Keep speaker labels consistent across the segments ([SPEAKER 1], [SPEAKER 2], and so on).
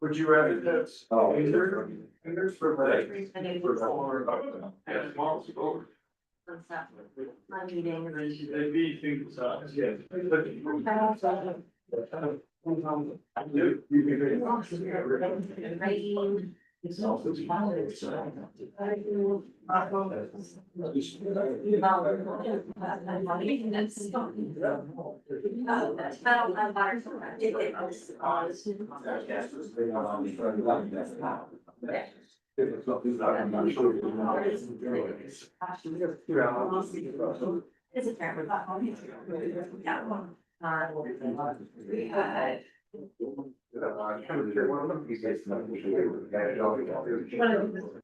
[SPEAKER 1] Would you rather this? Fingers for legs.
[SPEAKER 2] My meeting.
[SPEAKER 1] They be things, yeah.
[SPEAKER 2] Rain. It's a terrible.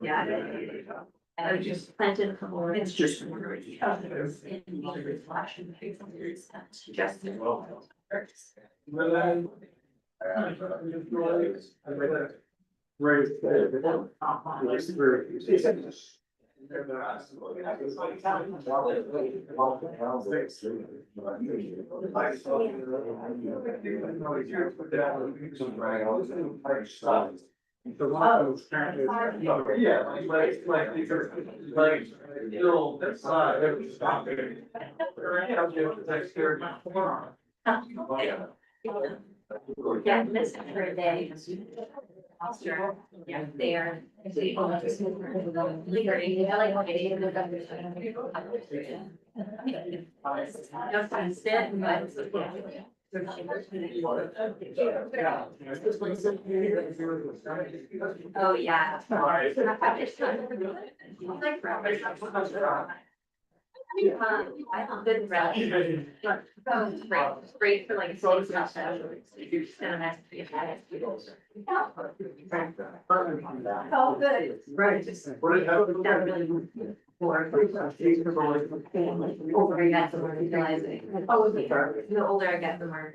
[SPEAKER 2] Yeah. I just planted a couple of. It's just. Flashing. Just. Yeah, miss it for a day. Yeah, they are. Oh, yeah. I have good rally. Great for like. Oh, good. Right. Older I got, the more realizing. Oh, the older I get, the more.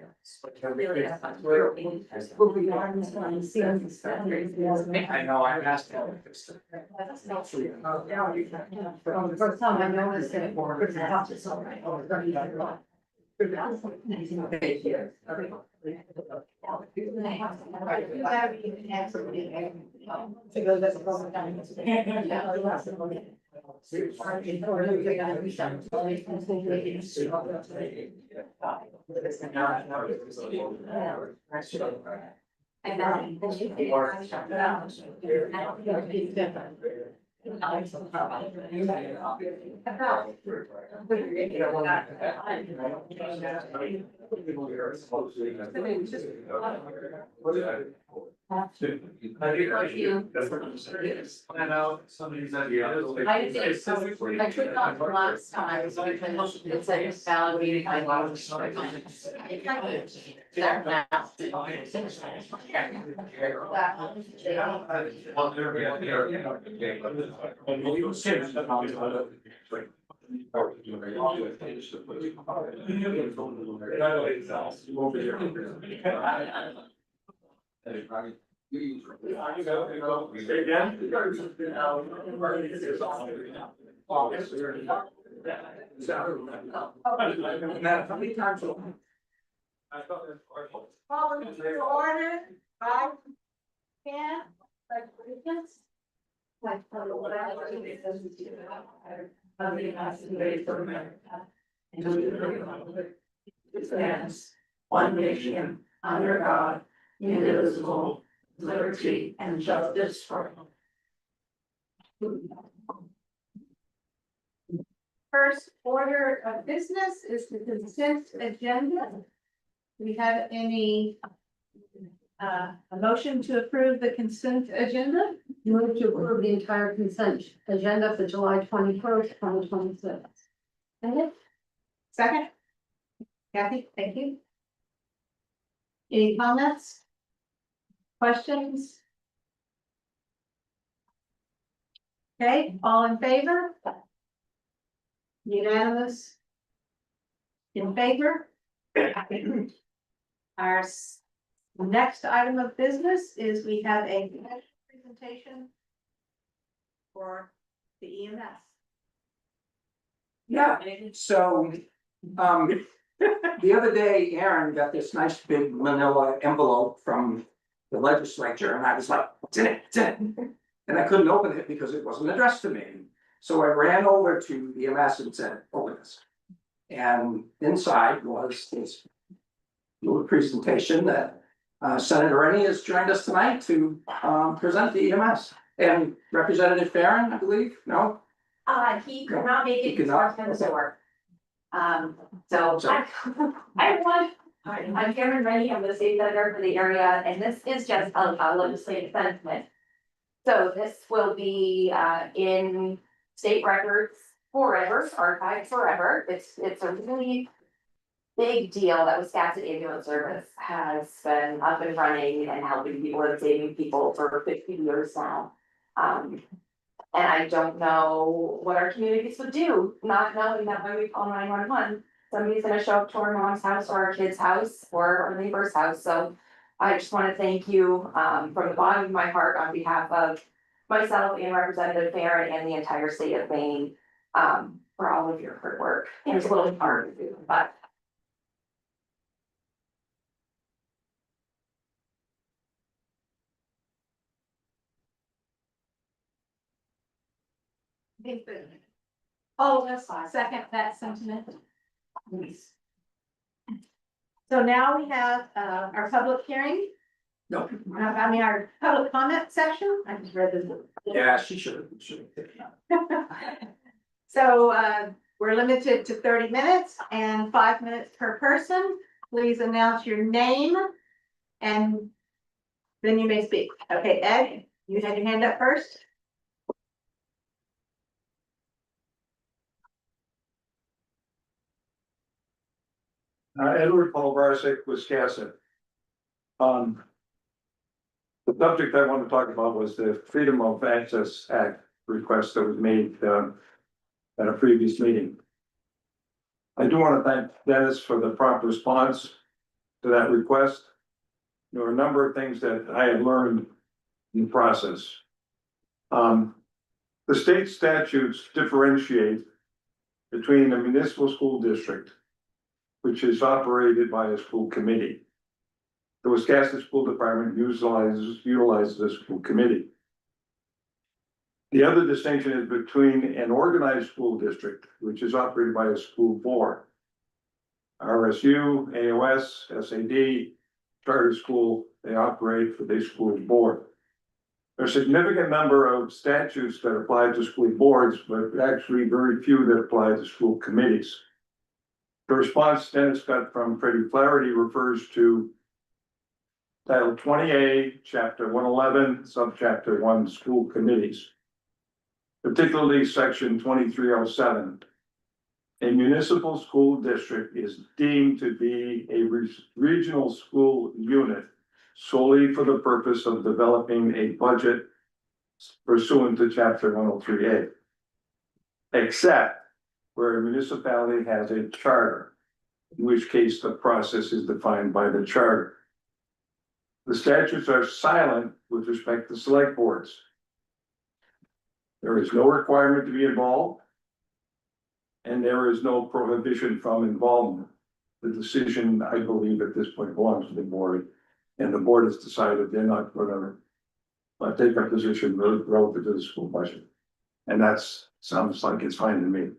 [SPEAKER 2] Really.
[SPEAKER 1] I know, I asked him.
[SPEAKER 2] The first time I noticed it. It's all right.
[SPEAKER 1] Plan out some of these ideas.
[SPEAKER 2] I think so. I took off the last time because it's like validating my knowledge. There now.
[SPEAKER 1] How many times? I thought it was.
[SPEAKER 3] Call it to order, right? Yeah, like, this. Like, what I like to do
[SPEAKER 2] It stands, one nation, under God, indivisible, liberty and justice for all.
[SPEAKER 3] First order of business is the consent agenda. Do we have any a motion to approve the consent agenda.
[SPEAKER 4] Move to approve the entire consent agenda for July 21st, 2026.
[SPEAKER 3] Second? Kathy, thank you. Any comments? Questions? Okay, all in favor? Unanimous? In favor? Our next item of business is we have a presentation for the EMS.
[SPEAKER 1] Yeah, so, the other day, Aaron got this nice big manila envelope from the legislature, and I was like, what's in it? What's in it? And I couldn't open it because it wasn't addressed to me. So I ran over to the EMS and said, open this. And inside was this little presentation that Senator Rennie has joined us tonight to present the EMS. And Representative Farron, I believe, no?
[SPEAKER 2] He could not make
[SPEAKER 1] He
[SPEAKER 2] it
[SPEAKER 1] could
[SPEAKER 2] to
[SPEAKER 1] not?
[SPEAKER 2] our tennis work. I'm Karen Rennie, I'm the state senator for the area, and this is just a legislative sentiment. So this will be in state records forever, archived forever. It's a really big deal that Wisconsin Ambulance Service has been up and running and helping people and saving people for 50 years now. And I don't know what our communities would do, not knowing that when we call 911, somebody's gonna show up to our mom's house or our kid's house or our neighbor's house. So I just want to thank you from the bottom of my heart on behalf of myself and Representative Farron and the entire state of Maine for all of your hard work. It was a little hard to do, but.
[SPEAKER 3] Oh, that's fine. Second that sentiment. So now we have our public hearing.
[SPEAKER 1] No.
[SPEAKER 3] Our public comment section. I just read this.
[SPEAKER 1] Yeah, she should.
[SPEAKER 3] So we're limited to 30 minutes and 5 minutes per person. Please announce your name and then you may speak. Okay, Ed, you had your hand up first.
[SPEAKER 5] Edward Paul Barsick, Wiscasset. The subject I want to talk about was the Freedom of Access Act request that was made at a previous meeting. I do want to thank Dennis for the prompt response to that request. There were a number of things that I had learned in the process. The state statutes differentiate between a municipal school district, which is operated by a school committee. The Wiscasset School Department utilizes a school committee. The other distinction is between an organized school district, which is operated by a school board. RSU, AOS, SAD, charter school, they operate for the school board. There's a significant number of statutes that apply to school boards, but actually very few that apply to school committees. The response Dennis got from Freddie Flaherty refers to Title 20A, Chapter 111, Subchapter 1, School Committees, particularly Section 2307. A municipal school district is deemed to be a regional school unit solely for the purpose of developing a budget pursuant to Chapter 103A, except where a municipality has a charter, in which case the process is defined by the charter. The statutes are silent with respect to select boards. There is no requirement to be involved, and there is no prohibition from involvement. The decision, I believe, at this point belongs to the board, and the board has decided they're not going to take a position relative to the school budget. And that's sounds like it's fine to me.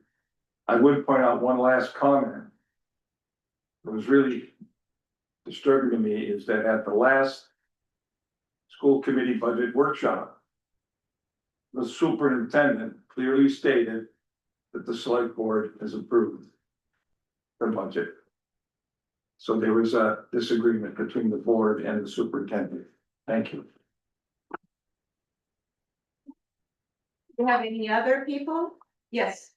[SPEAKER 5] I would point out one last comment. What was really disturbing to me is that at the last school committee budget workshop, the superintendent clearly stated that the select board has approved the budget. So there was a disagreement between the board and the superintendent. Thank you.
[SPEAKER 3] Do you have any other people? Yes.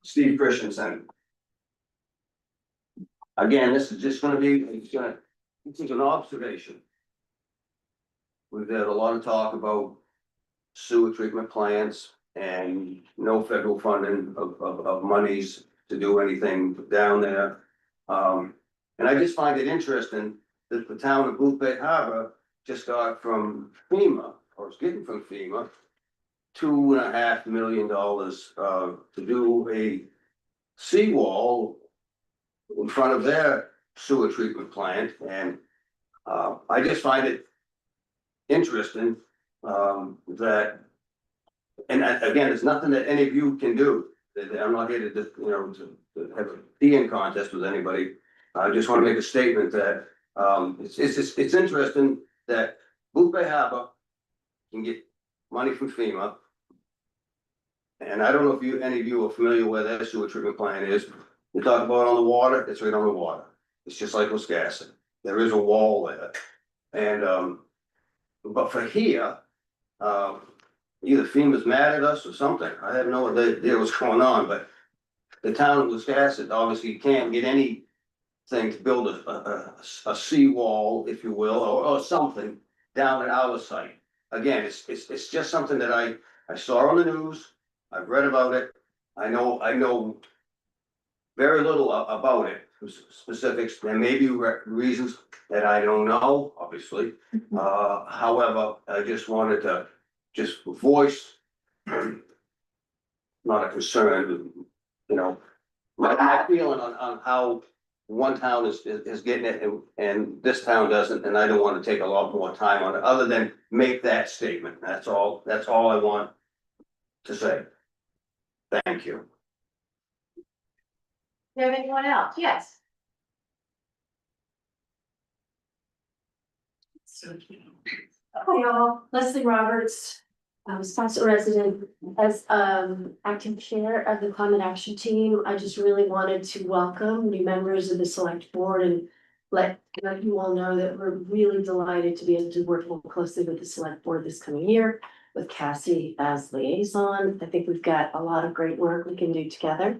[SPEAKER 6] Steve Christensen. Again, this is just gonna be, this is an observation. We've had a lot of talk about sewer treatment plants and no federal funding of monies to do anything down there. And I just find it interesting that the town of Booth Bay Harbor just got from FEMA, or is getting from FEMA, $2.5 million to do a seawall in front of their sewer treatment plant, and I just find it interesting that, and again, it's nothing that any of you can do. I'm not here to, to have a peeing contest with anybody. I just want to make a statement that it's interesting that Booth Bay Harbor can get money from FEMA. And I don't know if any of you are familiar where that sewer treatment plant is. You talk about on the water, it's right on the water. It's just like Wisconsin. There is a wall there. And, but for here, either FEMA's mad at us or something. I have no idea what's going on, but the town of Wisconsin obviously can't get anything to build a seawall, if you will, or something down at our site. Again, it's just something that I saw on the news. I've read about it. I know very little about it, specifics. There may be reasons that I don't know, obviously. However, I just wanted to just voice not a concern, my feeling on how one town is getting it and this town doesn't, and I don't want to take a lot more time on it, other than make that statement. That's all I want to say. Thank you.
[SPEAKER 3] Do you have anyone else? Yes.
[SPEAKER 7] Hi y'all, Leslie Roberts, Wisconsin resident. As acting chair of the climate action team, I just really wanted to welcome new members of the select board and let you all know that we're really delighted to be able to work more closely with the select board this coming year with Cassie as liaison. I think we've got a lot of great work we can do together.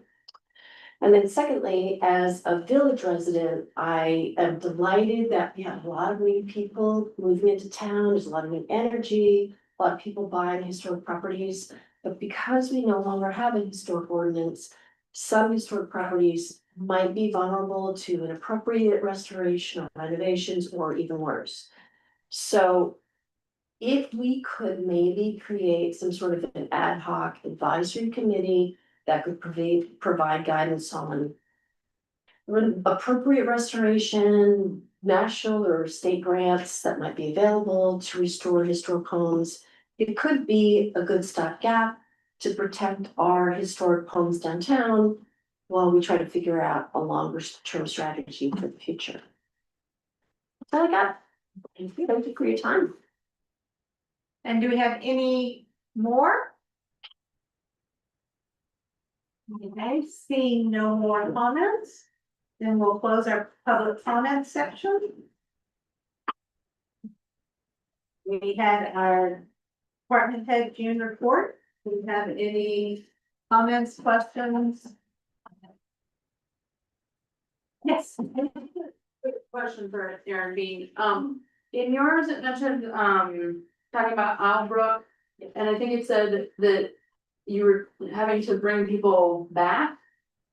[SPEAKER 7] And then secondly, as a village resident, I am delighted that we have a lot of new people moving into town. There's a lot of new energy, a lot of people buying historic properties. But because we no longer have a historic ordinance, some historic properties might be vulnerable to inappropriate restoration or renovations, or even worse. So if we could maybe create some sort of an ad hoc advisory committee that could provide guidance on appropriate restoration, national or state grants that might be available to restore historic homes. It could be a good stopgap to protect our historic homes downtown while we try to figure out a longer term strategy for the future. That's all I got. Thank you for your time.
[SPEAKER 3] And do we have any more? Okay, seeing no more comments, then we'll close our public comment section. We had our department head June report. Do we have any comments, questions? Yes.
[SPEAKER 8] Quick question for Aaron Bean, in yours, it mentioned, talking about Albrook, and I think it said that you were having to bring people back.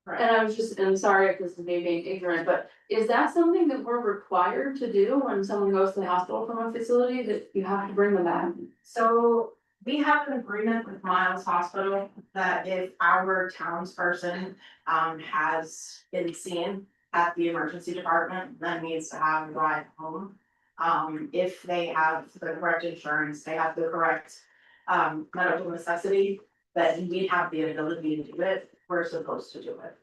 [SPEAKER 3] Right.
[SPEAKER 8] And I was just, and sorry if this is me being ignorant, but is that something that we're required to do when someone goes to the hospital from a facility, that you have to bring them back?
[SPEAKER 9] So we have an agreement with Miles Hospital that if our townsperson has been seen at the emergency department, then needs to have a ride home. If they have the correct insurance, they have the correct medical necessity, then we have the ability to do it, we're supposed to do it.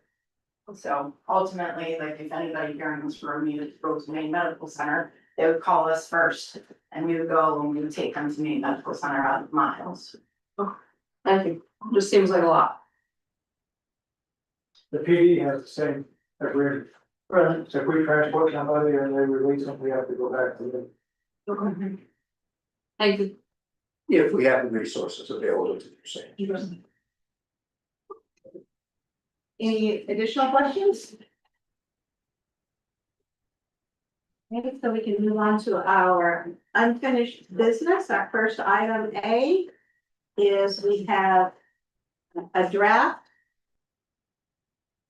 [SPEAKER 9] So ultimately, like if anybody here in this room needed to go to Maine Medical Center, they would call us first and we would go and we would take them to Maine Medical Center out of Miles.
[SPEAKER 8] Thank you, just seems like a lot.
[SPEAKER 10] The PD has the same agreement.
[SPEAKER 8] Really?
[SPEAKER 10] So if we transport somebody and they release them, we have to go back to them.
[SPEAKER 8] Okay. Thank you.
[SPEAKER 1] If we have the resources available to do so.
[SPEAKER 3] Any additional questions? Okay, so we can move on to our unfinished business. Our first item A is we have a draft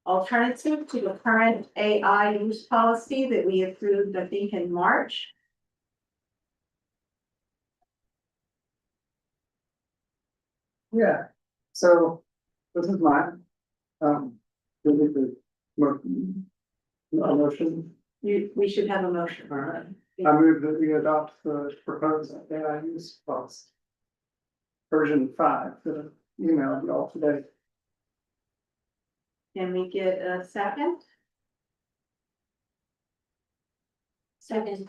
[SPEAKER 3] alternative to the current AI use policy that we approved, I think, in March.
[SPEAKER 10] Yeah, so this is mine. This is the motion.
[SPEAKER 3] We should have a motion.
[SPEAKER 10] All right. I move that we adopt the proposed AI use policy. Version 5, that I emailed you all today.
[SPEAKER 3] Can we get a second?
[SPEAKER 7] Second.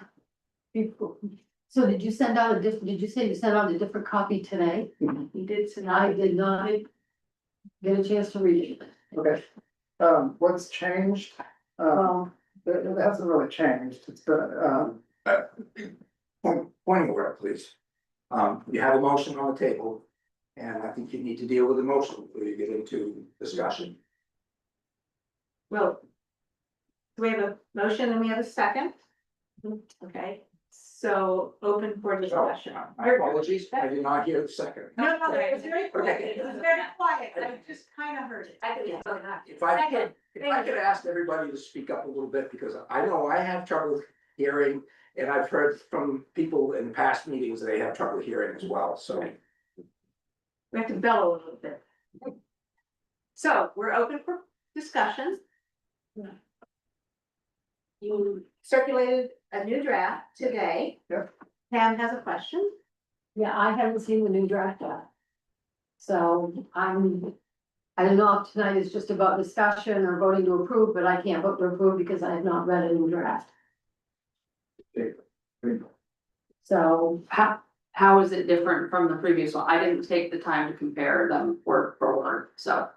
[SPEAKER 4] So did you send out did you say you sent out a different copy today?
[SPEAKER 3] You did
[SPEAKER 4] I
[SPEAKER 3] tonight.
[SPEAKER 4] did not get a chance to read it.
[SPEAKER 10] Okay. What's changed? It hasn't really changed. It's been,
[SPEAKER 1] Point of order, please. You have a motion on the table, and I think you need to deal with the motion before you get into discussion.
[SPEAKER 3] Well, we have a motion and we have a second. Okay, so open for discussion.
[SPEAKER 1] My apologies, I did not hear the second.
[SPEAKER 3] No, it was very quiet.
[SPEAKER 1] Okay.
[SPEAKER 3] It was very quiet. I just kind of heard it.
[SPEAKER 1] If I could ask everybody to speak up a little bit, because I know I have trouble hearing, and I've heard from people in past meetings that they have trouble hearing as well, so.
[SPEAKER 3] We have to bellow a little bit. So we're open for discussion. You circulated a new draft today.
[SPEAKER 10] Yep.
[SPEAKER 3] Pam has a question.
[SPEAKER 4] Yeah, I haven't seen the new draft yet. So I don't know if tonight is just about discussion or voting to approve, but I can't vote to approve because I have not read a new draft. So
[SPEAKER 8] How is it different from the previous one? I didn't take the time to compare them word for word, so.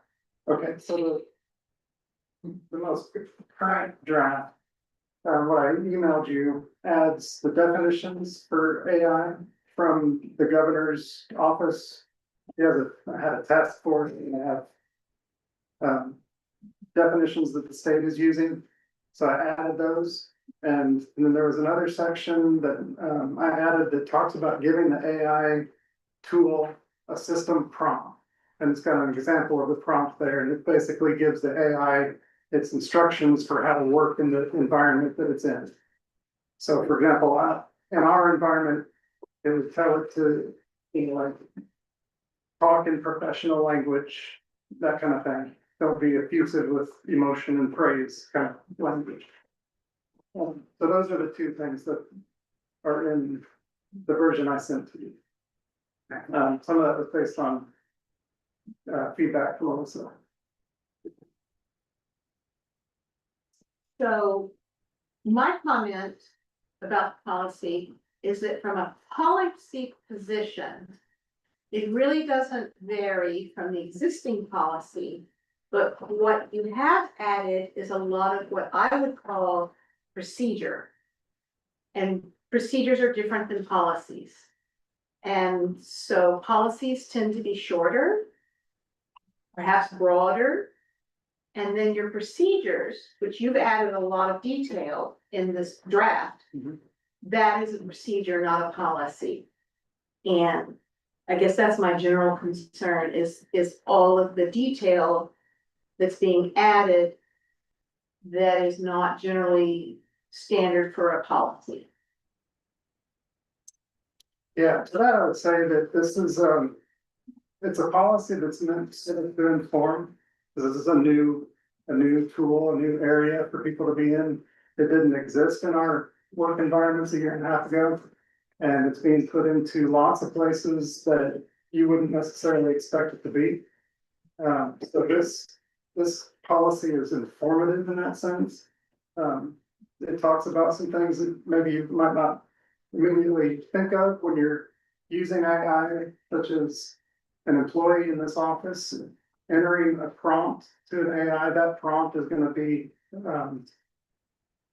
[SPEAKER 10] okay, so the most current draft, what I emailed you adds the definitions for AI from the governor's office. He had a task force and they have definitions that the state is using. So I added those. And then there was another section that I added that talks about giving the AI tool a system prompt. And it's got an example of the prompt there, and it basically gives the AI its instructions for how to work in the environment that it's in. So for example, in our environment, it would tell it to, like, talk in professional language, that kind of thing. Don't be effusive with emotion and praise kind of language. So those are the two things that are in the version I sent to you. Some of that was based on feedback from Melissa.
[SPEAKER 3] So my comment about the policy is that from a policy position, it really doesn't vary from the existing policy, but what you have added is a lot of what I would call procedure. And procedures are different than policies. And so policies tend to be shorter, perhaps broader. And then your procedures, which you've added a lot of detail in this draft, that is a procedure, not a policy. And I guess that's my general concern is all of the detail that's being added that is not generally standard for a policy.
[SPEAKER 10] Yeah, to that I would say that this is, it's a policy that's meant to inform. This is a new tool, a new area for people to be in. It didn't exist in our work environments a year and a half ago. And it's being put into lots of places that you wouldn't necessarily expect it to be. So this policy is informative in that sense. It talks about some things that maybe you might not immediately think of when you're using AI, such as an employee in this office. entering a prompt to an AI, that prompt is gonna be,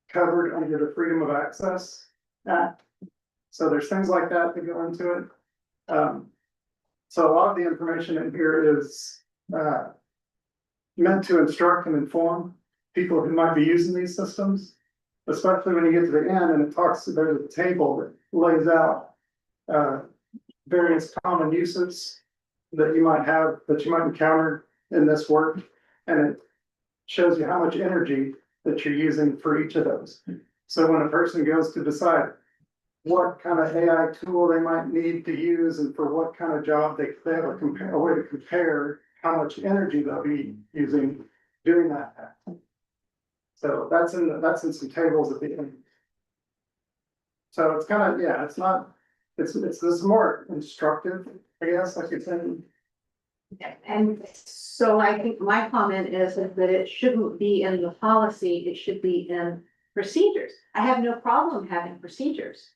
[SPEAKER 10] covered under the Freedom of Access Act. So there's things like that that go into it. So a lot of the information in here is, meant to instruct and inform people who might be using these systems. Especially when you get to the end and it talks, there's a table that lays out, various common uses that you might have, that you might encounter in this work. And it shows you how much energy that you're using for each of those. So when a person goes to decide what kind of AI tool they might need to use and for what kind of job they have a way to compare how much energy they'll be using doing that task. So that's in some tables at the end. So it's kind of, yeah, it's not, it's this is more instructive, I guess, like you're saying.
[SPEAKER 3] And so I think my comment is that it shouldn't be in the policy, it should be in procedures. I have no problem having procedures,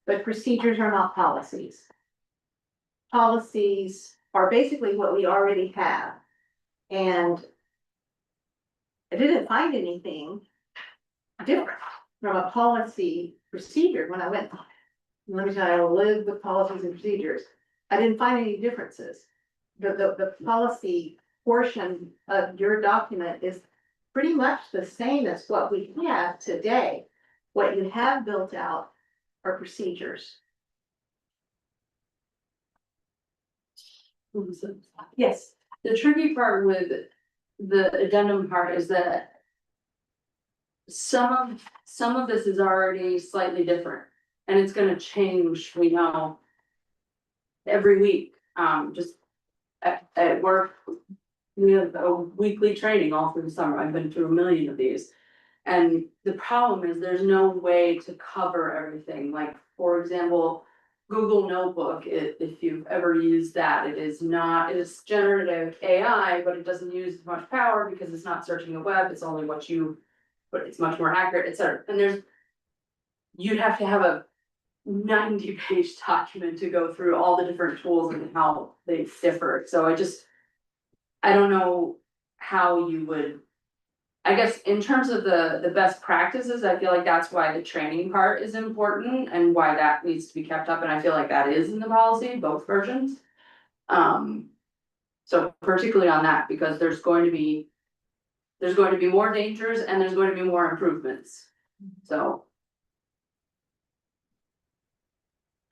[SPEAKER 3] but procedures are not policies. Policies are basically what we already have. And I didn't find anything different from a policy procedure when I went, let me tell you, I live with policies and procedures. I didn't find any differences. The policy portion of your document is pretty much the same as what we have today. What you have built out are procedures. Yes.
[SPEAKER 8] The tricky part with the addendum part is that some of this is already slightly different, and it's gonna change, we know, every week, just at work, we have a weekly training all through the summer. I've been through a million of these. And the problem is there's no way to cover everything. Like, for example, Google Notebook, if you've ever used that, it is generative AI, but it doesn't use as much power because it's not searching the web, it's only but it's much more accurate, etc. And you'd have to have a 90-page document to go through all the different tools and how they differ. So I don't know how you would, I guess in terms of the best practices, I feel like that's why the training part is important and why that needs to be kept up. And I feel like that is in the policy, both versions. So particularly on that, because there's going to be more dangers and there's going to be more improvements. So.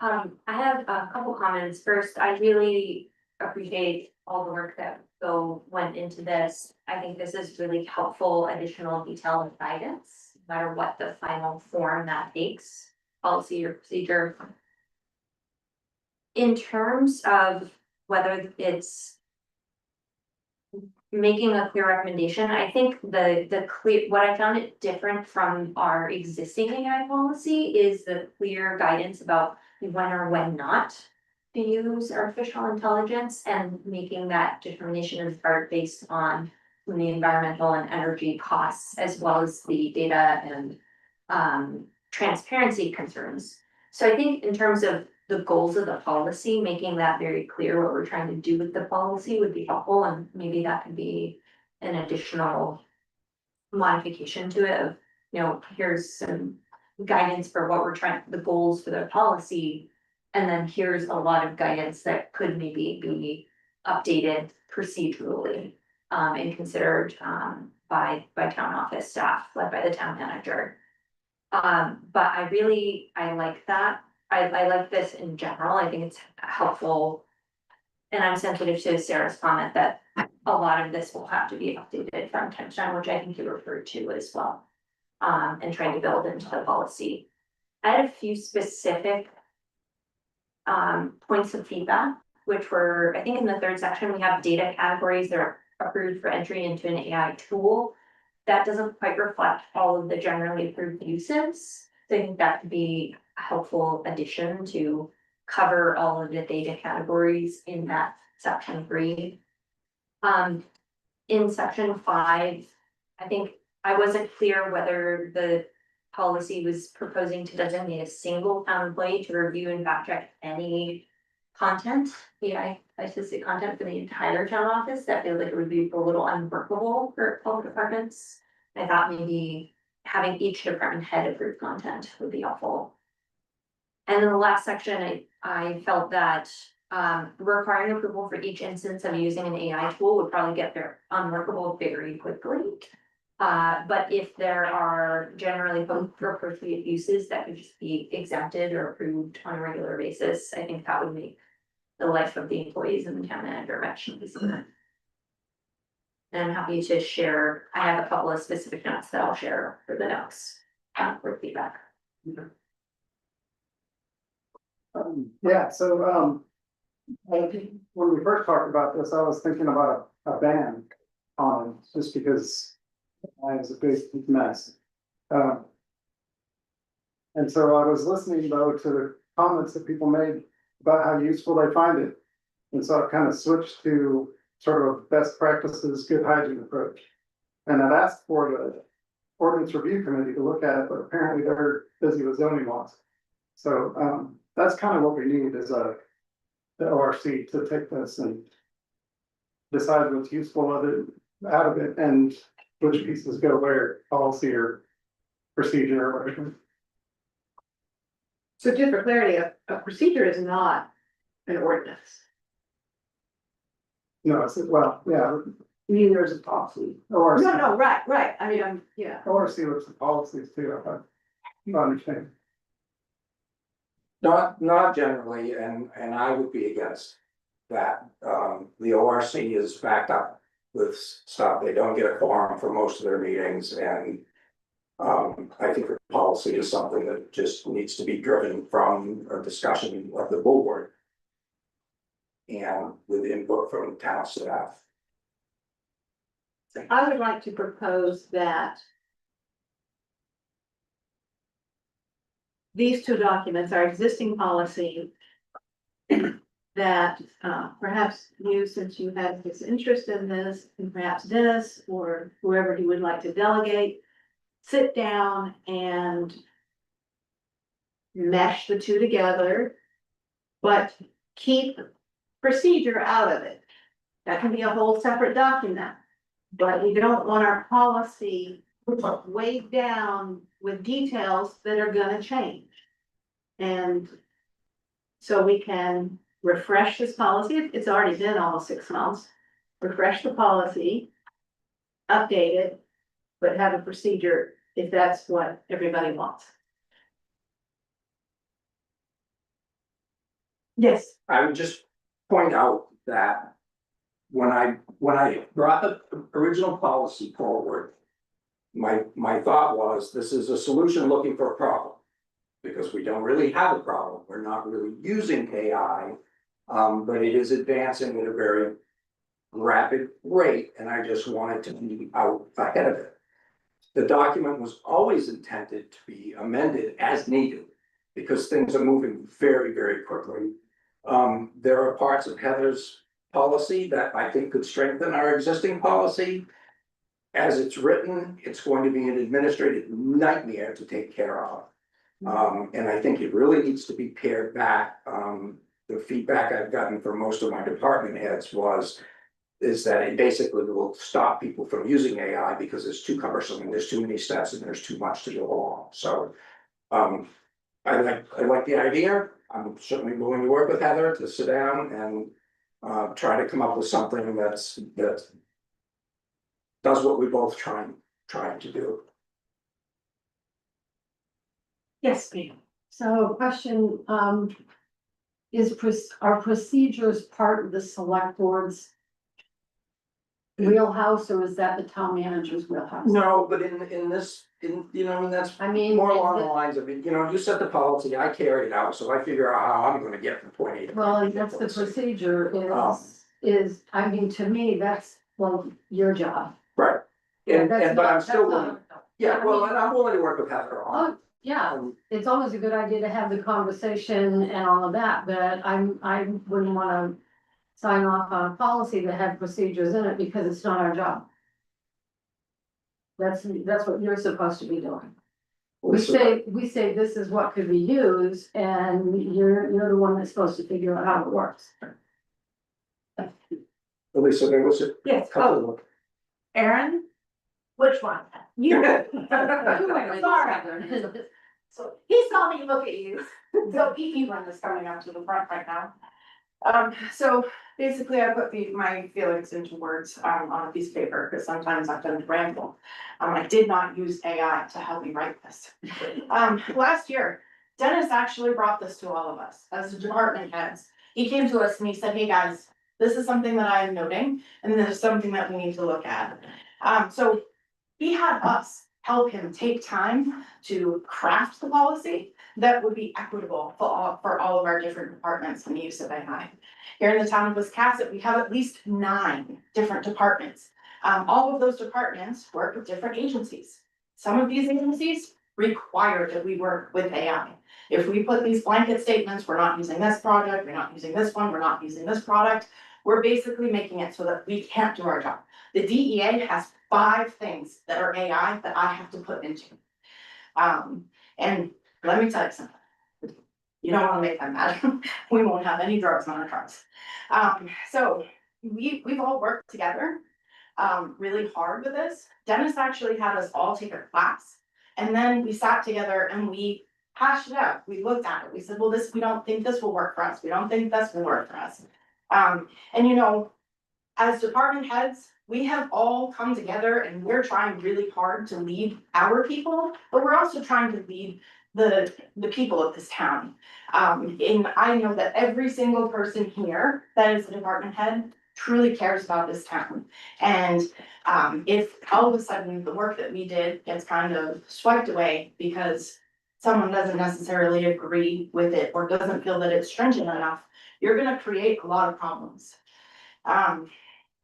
[SPEAKER 2] I have a couple comments. First, I really appreciate all the work that went into this. I think this is really helpful additional detail and guidance, no matter what the final form that takes, policy or procedure. In terms of whether it's making a clear recommendation, I think what I found it different from our existing AI policy is the clear guidance about when or when not to use artificial intelligence and making that determination in part based on the environmental and energy costs, as well as the data and transparency concerns. So I think in terms of the goals of the policy, making that very clear what we're trying to do with the policy would be helpful, and maybe that could be an additional modification to it of, here's some guidance for what we're trying, the goals for the policy. And then here's a lot of guidance that could maybe be updated procedurally, and considered, by town office staff, led by the town manager. But I like that. I like this in general. I think it's helpful. And I'm sensitive to Sarah's comment that a lot of this will have to be updated from time to time, which I think you referred to as well. And trying to build into the policy. I had a few specific points of feedback, which were, I think in the third section, we have data categories that are approved for entry into an AI tool. That doesn't quite reflect all of the generally approved uses. So I think that could be a helpful addition to cover all of the data categories in that section 3. In section 5, I think I wasn't clear whether the policy was proposing to designate a single town employee to review and fact check any content, AI assisted content for the entire town office, that feels like it would be a little unworkable for all departments. I thought maybe having each department head approve content would be helpful. And then the last section, I felt that requiring approval for each instance of using an AI tool would probably get there unworkable very quickly. But if there are generally appropriate uses that could just be exempted or approved on a regular basis, I think that would make the life of the employees and the town manager much easier. And I'm happy to share, I have a couple of specific notes that I'll share for the notes, for feedback.
[SPEAKER 10] Yeah, so, when we first talked about this, I was thinking about a ban on it, just because it's a big mess. And so I was listening though to the comments that people made about how useful they find it. And so I kind of switched to sort of best practices, good hygiene approach. And I've asked for the ordinance review committee to look at it, but apparently they're busy with zoning laws. So, that's kind of what we need is the ORC to take this and decide what's useful out of it and which pieces go where, policy or procedure or whatever.
[SPEAKER 3] So just for clarity, a procedure is not an ordinance.
[SPEAKER 10] No, it's, well, yeah,
[SPEAKER 3] Neither is a policy.
[SPEAKER 10] ORC.
[SPEAKER 3] No, right, I mean, yeah.
[SPEAKER 10] ORC looks at policies too, if I understand.
[SPEAKER 1] Not generally, and I would be against that. The ORC is backed up with stuff. They don't get a quorum for most of their meetings, and I think the policy is something that just needs to be driven from a discussion of the board and with input from town staff.
[SPEAKER 3] I would like to propose that these two documents are existing policy that perhaps you, since you have this interest in this, and perhaps Dennis or whoever he would like to delegate, sit down and mesh the two together, but keep procedure out of it. That can be a whole separate document, but we don't want our policy weighed down with details that are gonna change. And so we can refresh this policy. It's already been almost 6 months. Refresh the policy, update it, but have a procedure if that's what everybody wants. Yes.
[SPEAKER 1] I would just point out that when I brought the original policy forward, my thought was, this is a solution looking for a problem. Because we don't really have a problem, we're not really using AI, but it is advancing at a very rapid rate, and I just wanted to be out ahead of it. The document was always intended to be amended as needed, because things are moving very, very quickly. There are parts of Heather's policy that I think could strengthen our existing policy. As it's written, it's going to be an administrative nightmare to take care of. And I think it really needs to be pared back. The feedback I've gotten from most of my department heads is that it basically will stop people from using AI because it's too cumbersome and there's too many steps and there's too much to go along. So, I like the idea. I'm certainly willing to work with Heather to sit down and try to come up with something that does what we both trying to do.
[SPEAKER 3] Yes, ma'am.
[SPEAKER 4] So question, are procedures part of the select board's wheelhouse, or is that the town manager's wheelhouse?
[SPEAKER 1] No, but in that's
[SPEAKER 4] I mean,
[SPEAKER 1] more along the lines of, you set the policy, I carry it out, so I figure out how I'm gonna get from point A to.
[SPEAKER 4] well,
[SPEAKER 1] point B.
[SPEAKER 4] and that's the procedure
[SPEAKER 1] Oh.
[SPEAKER 4] is, I mean, to me, that's, well, your job.
[SPEAKER 1] Right,
[SPEAKER 4] That's
[SPEAKER 1] but I'm
[SPEAKER 4] not-
[SPEAKER 1] still
[SPEAKER 4] that's
[SPEAKER 1] willing,
[SPEAKER 4] not-
[SPEAKER 1] yeah, well, and I'm willing to work with Heather on.
[SPEAKER 4] Oh, yeah, it's always a good idea to have the conversation and all of that, but I wouldn't wanna sign off on a policy that had procedures in it because it's not our job. That's what you're supposed to be doing. We say this is what could be used, and you're the one that's supposed to figure out how it works.
[SPEAKER 1] Lisa, there was a
[SPEAKER 3] Yes,
[SPEAKER 1] couple of.
[SPEAKER 3] Aaron?
[SPEAKER 9] Which one?
[SPEAKER 3] You.
[SPEAKER 4] Sorry.
[SPEAKER 9] So he saw me look at you, so he one is coming up to the front right now. So basically I put my feelings into words, on a piece of paper, because sometimes I've done ramble. I did not use AI to help me write this. Last year, Dennis actually brought this to all of us as department heads. He came to us and he said, hey guys, this is something that I am noting, and there's something that we need to look at. So he had us help him take time to craft the policy that would be equitable for all of our different departments in the use of AI. Here in the town of Wiscasset, we have at least 9 different departments. All of those departments work with different agencies. Some of these agencies require that we work with AI. If we put these blanket statements, we're not using this project, we're not using this one, we're not using this product, we're basically making it so that we can't do our job. The DEA has 5 things that are AI that I have to put into. And let me tell you something. You don't wanna make them mad. We won't have any drugs on our trucks. So we've all worked together, really hard with this. Dennis actually had us all take a class. And then we sat together and we hashed it out. We looked at it. We said, well, we don't think this will work for us. We don't think this will work for us. And you know, as department heads, we have all come together and we're trying really hard to lead our people, but we're also trying to lead the people of this town. And I know that every single person here that is a department head truly cares about this town. And if all of a sudden the work that we did gets kind of swiped away because someone doesn't necessarily agree with it or doesn't feel that it's stringent enough, you're gonna create a lot of problems.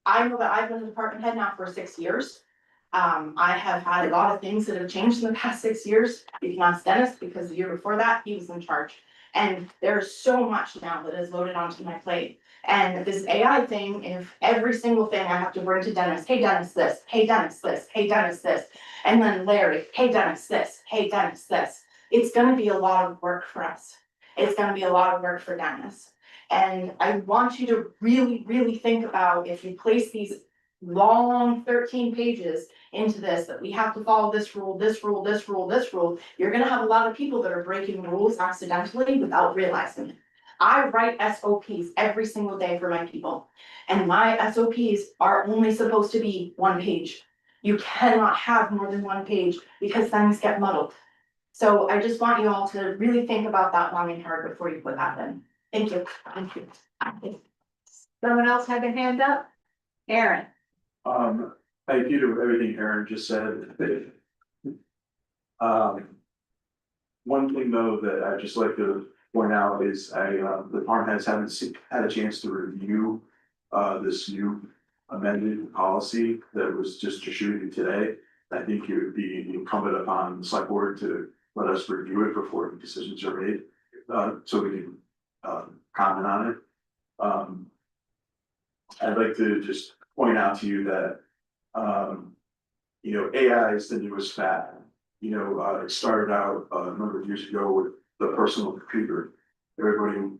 [SPEAKER 9] I know that I've been a department head now for 6 years. I have had a lot of things that have changed in the past 6 years. You can ask Dennis, because the year before that, he was in charge. And there's so much now that is loaded onto my plate. And this AI thing, if every single thing I have to bring to Dennis, hey Dennis this, hey Dennis this, hey Dennis this, and then Larry, hey Dennis this, hey Dennis this, it's gonna be a lot of work for us. It's gonna be a lot of work for Dennis. And I want you to really, really think about, if you place these long 13 pages into this, that we have to follow this rule, this rule, this rule, this rule, you're gonna have a lot of people that are breaking rules accidentally without realizing it. I write SOPs every single day for my people, and my SOPs are only supposed to be 1 page. You cannot have more than 1 page because things get muddled. So I just want you all to really think about that long and hard before you put that in. Thank you. Thank you.
[SPEAKER 3] Someone else have their hand up? Aaron?
[SPEAKER 5] Thank you to everything Aaron just said. One thing though that I'd just like to point out is the department heads haven't had a chance to review this new amended policy that was just distributed today. I think it would be incumbent upon the select board to let us review it before the decisions are made, so we can comment on it. I'd like to just point out to you that AI is the newest fad. It started out a number of years ago with the personal computer. Everybody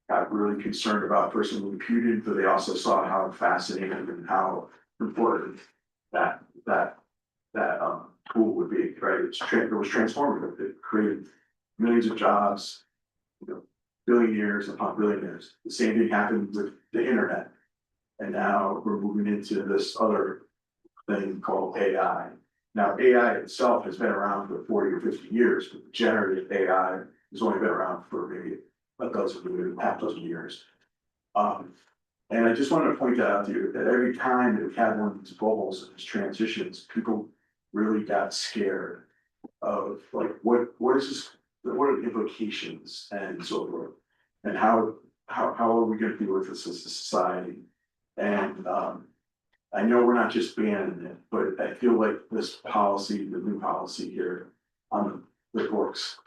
[SPEAKER 5] got really concerned about personal computing, but they also saw how fascinating and how important that tool would be, right? It was transformative. It created millions of jobs, billionaires upon billionaires. The same thing happened with the internet. And now we're moving into this other thing called AI. Now, AI itself has been around for 40 or 50 years, but generative AI has only been around for maybe half dozen years. And I just wanted to point that out to you, that every time that we had one of these bubbles and these transitions, people really got scared of like, what is this, what are the implications and so forth? And how are we gonna deal with this as a society? And I know we're not just banning it, but I feel like this policy, the new policy here on the books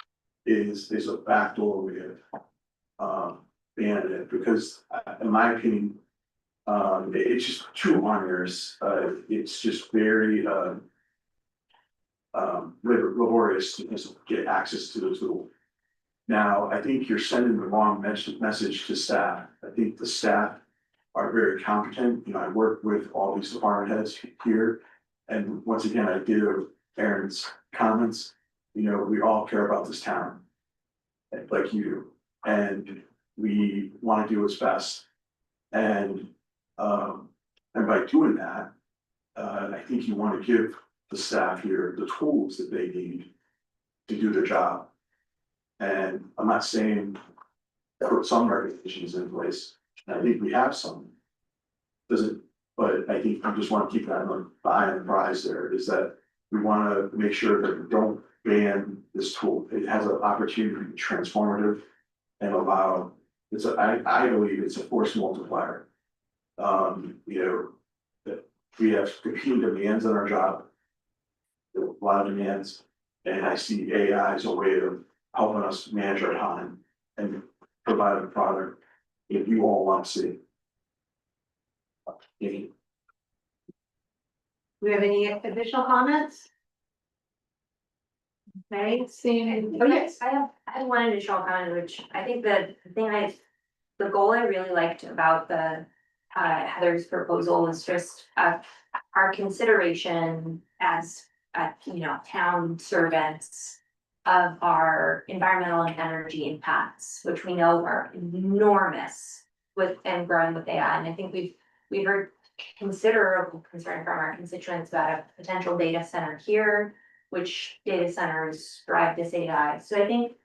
[SPEAKER 5] is a backdoor way of banning it, because in my opinion, it's just too onerous. It's just very
[SPEAKER 11] laborious to just get access to the tool. Now, I think you're sending the wrong message to staff. I think the staff are very competent. You know, I work with all these department heads here. And once again, I do Aaron's comments, you know, we all care about this town. Like you do, and we want to do what's best. And by doing that, I think you want to give the staff here the tools that they need to do their job. And I'm not saying put some regulations in place. I think we have some. Doesn't, but I think I just want to keep that on the eye on the prize there, is that we want to make sure that we don't ban this tool. It has an opportunity to be transformative and allow, I believe it's a force multiplier. You know, that we have competing demands on our job. A lot of demands, and I see AI as a way of helping us manage our time and provide a product that you all want to see.
[SPEAKER 3] Do we have any additional comments? Okay, seeing, oh yes,
[SPEAKER 2] I have one additional comment, which I think that the goal I really liked about the Heather's proposal is just our consideration as you know, town servants of our environmental and energy impacts, which we know are enormous with and growing with AI. And I think we've heard considerable concern from our constituents about a potential data center here, which data centers drive this AI. So I think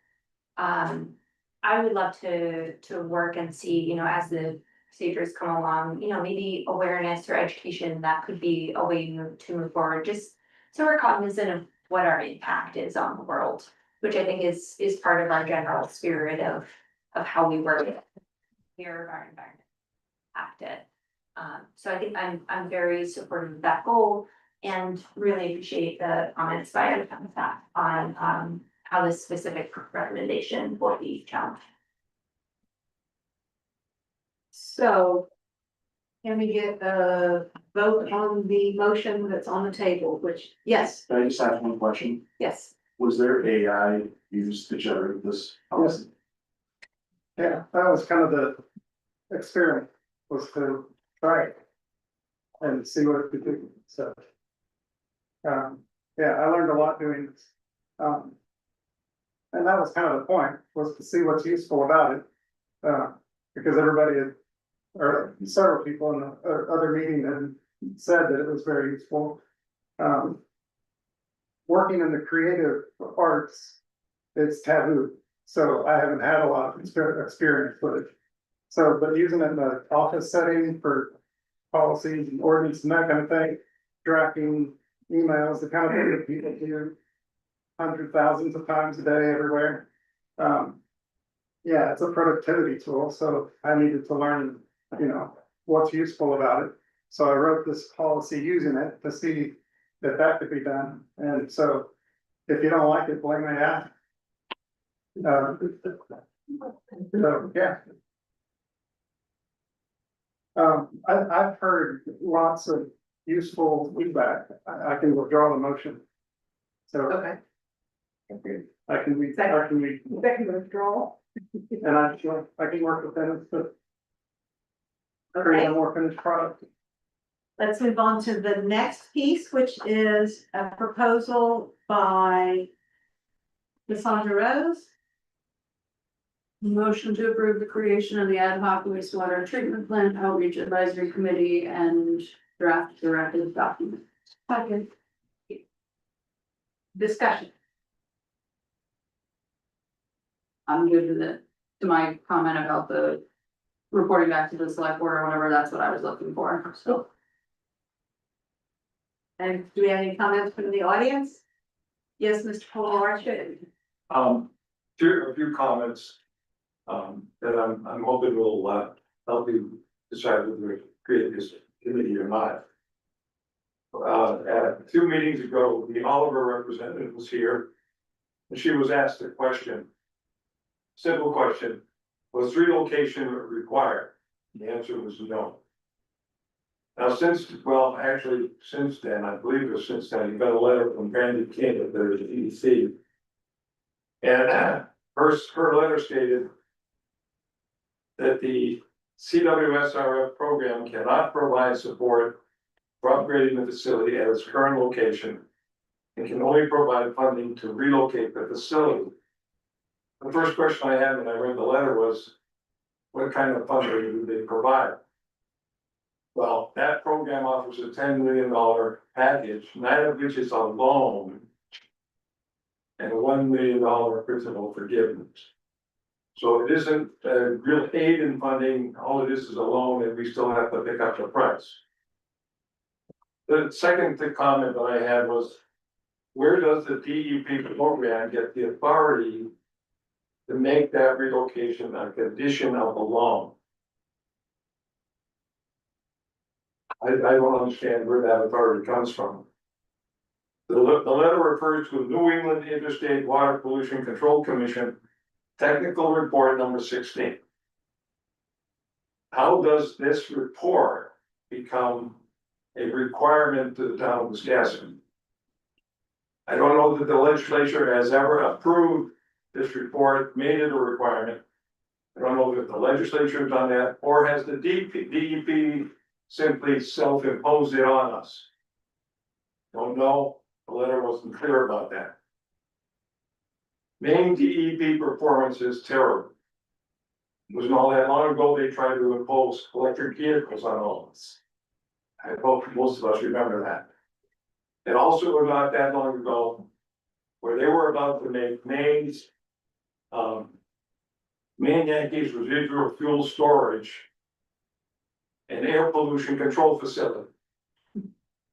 [SPEAKER 2] I would love to work and see, you know, as the procedures come along, you know, maybe awareness or education, that could be a way to move forward, just so we're cognizant of what our impact is on the world, which I think is part of our general spirit of how we work here of our environment impacted. So I think I'm very supportive of that goal and really appreciate the comments by other town staff on how this specific recommendation will be challenged.
[SPEAKER 3] so. Can we get a vote on the motion that's on the table, which, yes,
[SPEAKER 11] Can I just have one question?
[SPEAKER 3] yes.
[SPEAKER 11] Was there AI used to generate this policy?
[SPEAKER 10] Yeah, that was kind of the experiment, was to try it and see what it could do, so. Yeah, I learned a lot doing this. And that was kind of the point, was to see what's useful about it. Because everybody had, or several people in the other meeting had said that it was very useful. Working in the creative arts, it's taboo, so I haven't had a lot of experience with it. So, but using it in the office setting for policies and ordinance and that kind of thing, drafting emails, the kind of thing that people do thousands of times a day everywhere. Yeah, it's a productivity tool, so I needed to learn, you know, what's useful about it. So I wrote this policy using it to see if that could be done. And so if you don't like it, blame the app. So, yeah. I've heard lots of useful feedback. I can withdraw the motion. So.
[SPEAKER 3] Okay.
[SPEAKER 10] I can withdraw. And I can work with them to create a more finished product.
[SPEAKER 3] Let's move on to the next piece, which is a proposal by Cassandra Rose.
[SPEAKER 8] Motion to approve the creation of the ad hoc wastewater treatment plant outreach advisory committee and draft directive document.
[SPEAKER 3] Second. Discussion.
[SPEAKER 8] I'm good with it. To my comment about the reporting back to the select board or whatever, that's what I was looking for, so.
[SPEAKER 3] And do we have any comments from the audience? Yes, Mr. Polarsky.
[SPEAKER 5] A few comments. That I'm hoping will, help you decide whether to create this committee or not. A few meetings ago, the Oliver representative was here. And she was asked a question. Simple question, was relocation required? The answer was no. Now, since then, I believe it was since then, you got a letter from Brandy King at the EDC. And her letter stated that the CWSRF program cannot provide support for upgrading the facility at its current location and can only provide funding to relocate the facility. The first question I had when I read the letter was, what kind of funding do they provide? Well, that program offers a $10 million package, 9 of which is a loan and a $1 million principal forgiveness. So it isn't a real aid in funding, all it is a loan, and we still have to pick up the price. The second comment that I had was, where does the DEP program get the authority to make that relocation a condition of the loan? I don't understand where that authority comes from. The letter refers to New England Interstate Water Pollution Control Commission Technical Report number 16. How does this report become a requirement to the town of Wiscasset? I don't know that the legislature has ever approved this report, made it a requirement. I don't know if the legislature has done that, or has the DEP simply self-imposed it on us? Don't know, the letter wasn't clear about that. Maine DEP performance is terrible. It wasn't all that long ago they tried to impose electric vehicles on all of us. I hope most of us remember that. It also was not that long ago where they were about to make Maine's Maine Yankees residual fuel storage and air pollution control facility.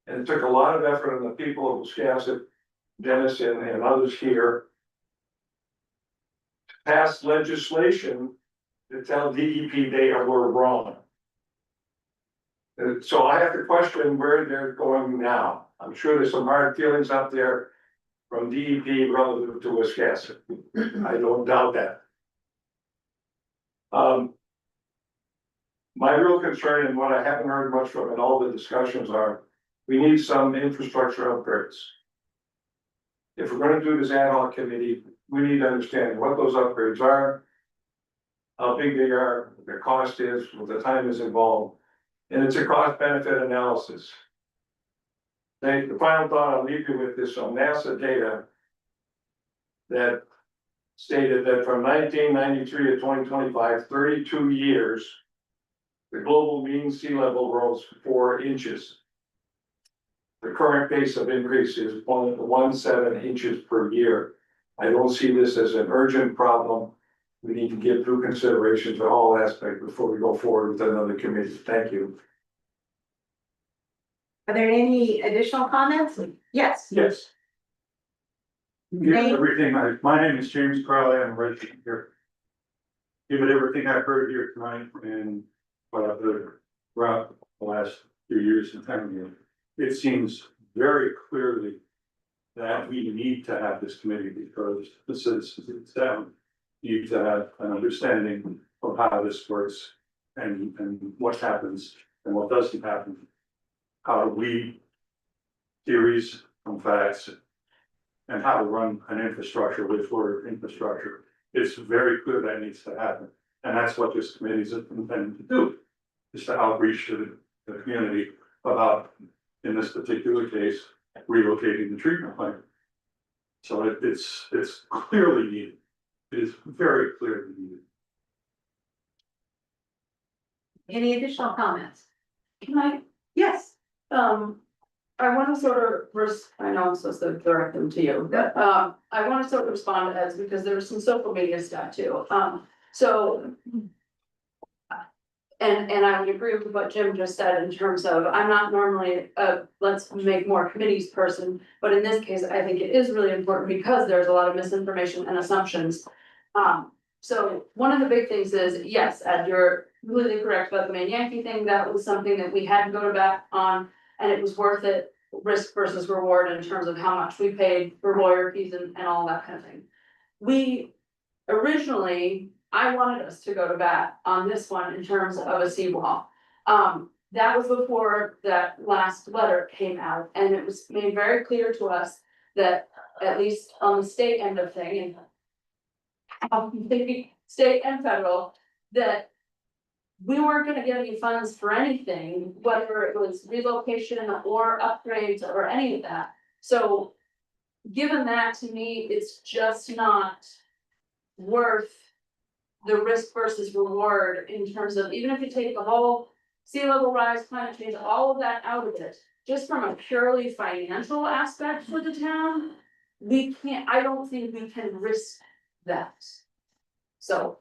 [SPEAKER 5] And it took a lot of effort on the people of Wiscasset, Denison, and others here to pass legislation to tell DEP they were wrong. And so I have to question where they're going now. I'm sure there's some hard feelings out there from DEP relative to Wiscasset. I don't doubt that. My real concern, and what I haven't heard much from in all the discussions, are we need some infrastructure upgrades. If we're gonna do this ad hoc committee, we need to understand what those upgrades are, how big they are, what their cost is, what the time is involved, and it's a cost benefit analysis. The final thought I'll leave you with is some NASA data that stated that from 1993 to 2025, 32 years, the global mean sea level rose 4 inches. The current pace of increase is 0.17 inches per year. I don't see this as an urgent problem. We need to give due consideration to all aspects before we go forward with another committee. Thank you.
[SPEAKER 3] Are there any additional comments? Yes.
[SPEAKER 12] Yes.
[SPEAKER 3] Name?
[SPEAKER 12] Everything, my name is James Crowley, I'm a resident here. Given everything I've heard here tonight and what I've heard throughout the last few years in town here, it seems very clearly that we need to have this committee because the citizens in town need to have an understanding of how this works and what happens and what doesn't happen. How do we theories from facts and how to run an infrastructure, wastewater infrastructure. It's very clear that needs to happen. And that's what this committee is intended to do, is to outreach to the community about, in this particular case, relocating the treatment plant. So it's clearly needed. It is very clearly needed.
[SPEAKER 3] Any additional comments?
[SPEAKER 8] Can I,
[SPEAKER 3] Yes.
[SPEAKER 8] I want to sort of first, I know I'm supposed to direct them to you, but I want to sort of respond as because there was some social media stuff too. So. And I would agree with what Jim just said in terms of, I'm not normally let's make more committees person, but in this case, I think it is really important because there's a lot of misinformation and assumptions. So one of the big things is, yes, Ed, you're completely correct about the Maine Yankee thing. That was something that we had to go to bat on, and it was worth it, risk versus reward in terms of how much we paid for lawyer fees and all that kind of thing. We originally, I wanted us to go to bat on this one in terms of a seawall. that was before that last letter came out, and it was made very clear to us that, at least on the state end of thing, and maybe state and federal, that we weren't gonna get any funds for anything, whether it was relocation or upgrades or any of that. So, given that, to me, it's just not worth the risk versus reward in terms of, even if you take the whole sea level rise, climate change, all of that out of it, just from a purely financial aspect for the town, we can't, I don't think we can risk that. So.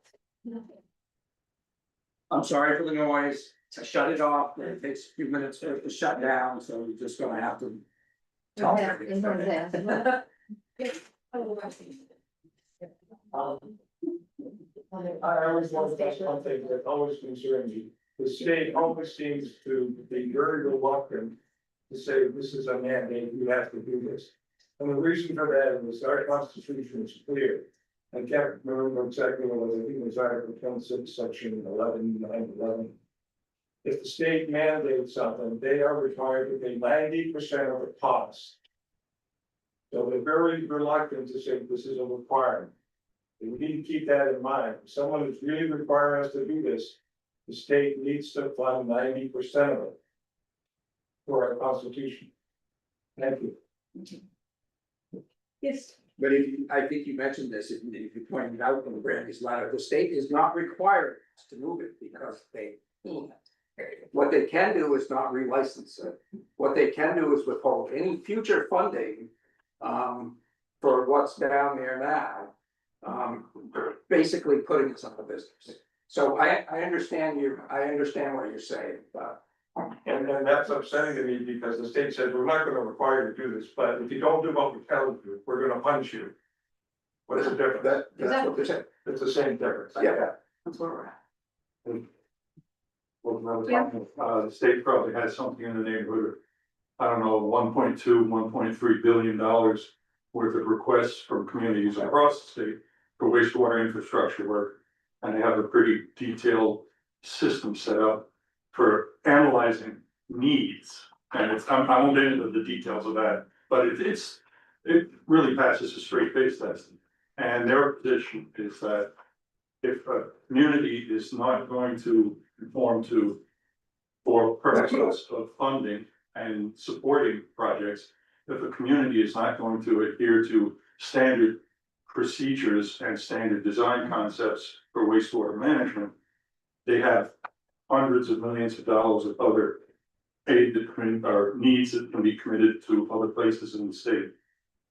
[SPEAKER 1] I'm sorry for the noise, to shut it off, it takes a few minutes for it to shut down, so you're just gonna have to. Tell me.
[SPEAKER 5] I always want to say something that always concerns me. The state always seems to be very reluctant to say this is a mandate, you have to do this. And the reason for that is our constitution is clear. I can't remember exactly what it was, I think it was Article 26, Section 11. If the state mandates something, they are required to pay 90% of the cost. So they're very reluctant to say this is a requirement. And we need to keep that in mind. If someone is really requiring us to do this, the state needs to fund 90% of it. For our constitution. Thank you.
[SPEAKER 3] Yes.
[SPEAKER 1] But I think you mentioned this, if you pointed out in Brandy's letter, the state is not required to move it because they can't. What they can do is not relicense it. What they can do is withhold any future funding for what's down there now. Basically putting us out of business. So I understand what you're saying, but.
[SPEAKER 5] And that's upsetting to me because the state says, we're not gonna require you to do this, but if you don't do what we tell you, to, we're gonna punish you. What's the difference?
[SPEAKER 1] That's what they're saying.
[SPEAKER 5] It's the same difference.
[SPEAKER 1] Yeah. That's where we're at.
[SPEAKER 12] The state probably has something in the neighborhood of, I don't know, 1.2, 1.3 billion dollars worth of requests from communities across the state for wastewater infrastructure work. And they have a pretty detailed system set up for analyzing needs. And it's, I won't get into the details of that, but it really passes a straight face test. And their position is that if a community is not going to conform to, for purposes of funding and supporting projects, if a community is not going to adhere to standard procedures and standard design concepts for wastewater management, they have hundreds of millions of dollars of other aid that can, or needs that can be committed to other places in the state.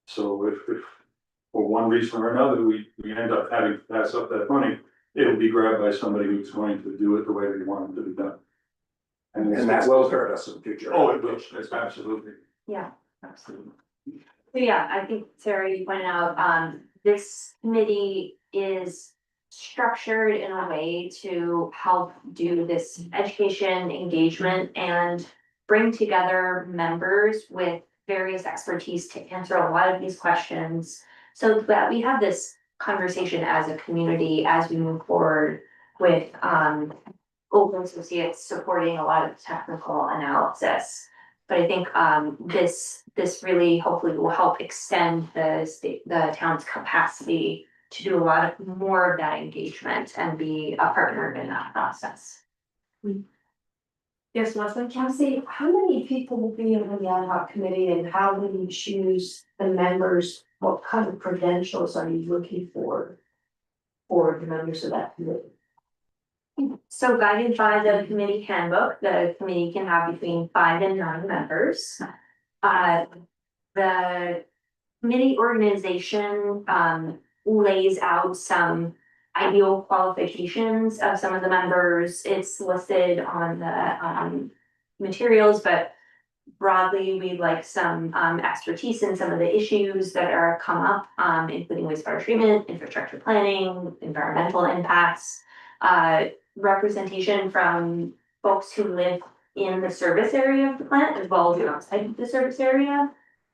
[SPEAKER 12] So if for one reason or another, we end up having to pass up that money, it'll be grabbed by somebody who's going to do it the way they want it to be done.
[SPEAKER 1] And that will hurt us in the future.
[SPEAKER 12] Oh, it will, it's absolutely.
[SPEAKER 2] Yeah, absolutely. So yeah, I think Sarah, you pointed out, this committee is structured in a way to help do this education, engagement, and bring together members with various expertise to answer a lot of these questions. So that we have this conversation as a community as we move forward with Open Associates supporting a lot of technical analysis. But I think this really hopefully will help extend the town's capacity to do a lot of more of that engagement and be a partner in that process.
[SPEAKER 3] Yes, Leslie?
[SPEAKER 7] Cassie, how many people will be on the ad hoc committee and how will you choose the members? What kind of credentials are you looking for the members of that committee?
[SPEAKER 2] So guided by the committee handbook, the committee can have between 5 and 9 members. The committee organization lays out some ideal qualifications of some of the members. It's listed on the materials, but broadly, we'd like some expertise in some of the issues that are come up, including wastewater treatment, infrastructure planning, environmental impacts, representation from folks who live in the service area of the plant as well as outside the service area.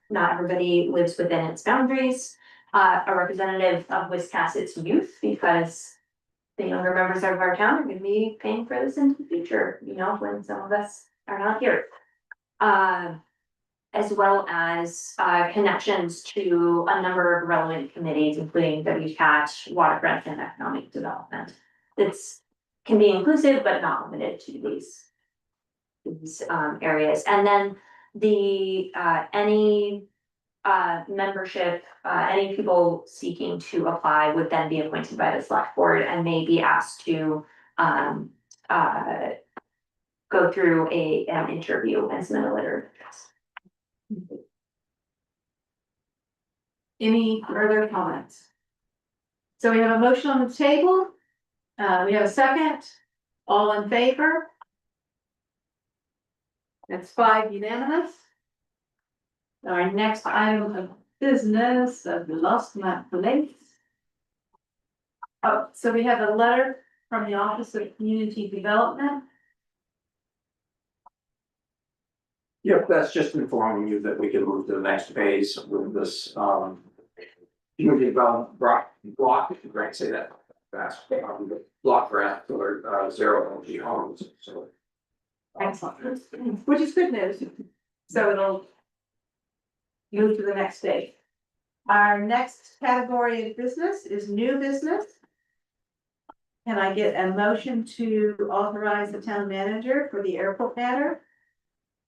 [SPEAKER 2] Not everybody lives within its boundaries. A representative of Wiscasset's youth, because the younger members of our town are gonna be paying for this in the future, you know, when some of us are not here. As well as connections to a number of relevant committees, including WCAT, Waterfront, and Economic Development. That's can be inclusive but not limited to these areas. And then the any membership, any people seeking to apply would then be appointed by the select board and may be asked to go through an interview and submit a letter of interest.
[SPEAKER 3] Any further comments? So we have a motion on the table. We have a second. All in favor? That's 5 unanimous. Our next item of business, I've lost my place. Oh, so we have a letter from the Office of Community Development.
[SPEAKER 1] Yep, that's just informing you that we can move to the next phase with this, community development block, if you can say that fast, block grant for, zero energy homes, so.
[SPEAKER 3] Excellent, which is good news. So it'll move to the next stage. Our next category of business is new business. Can I get a motion to authorize the town manager for the airport matter?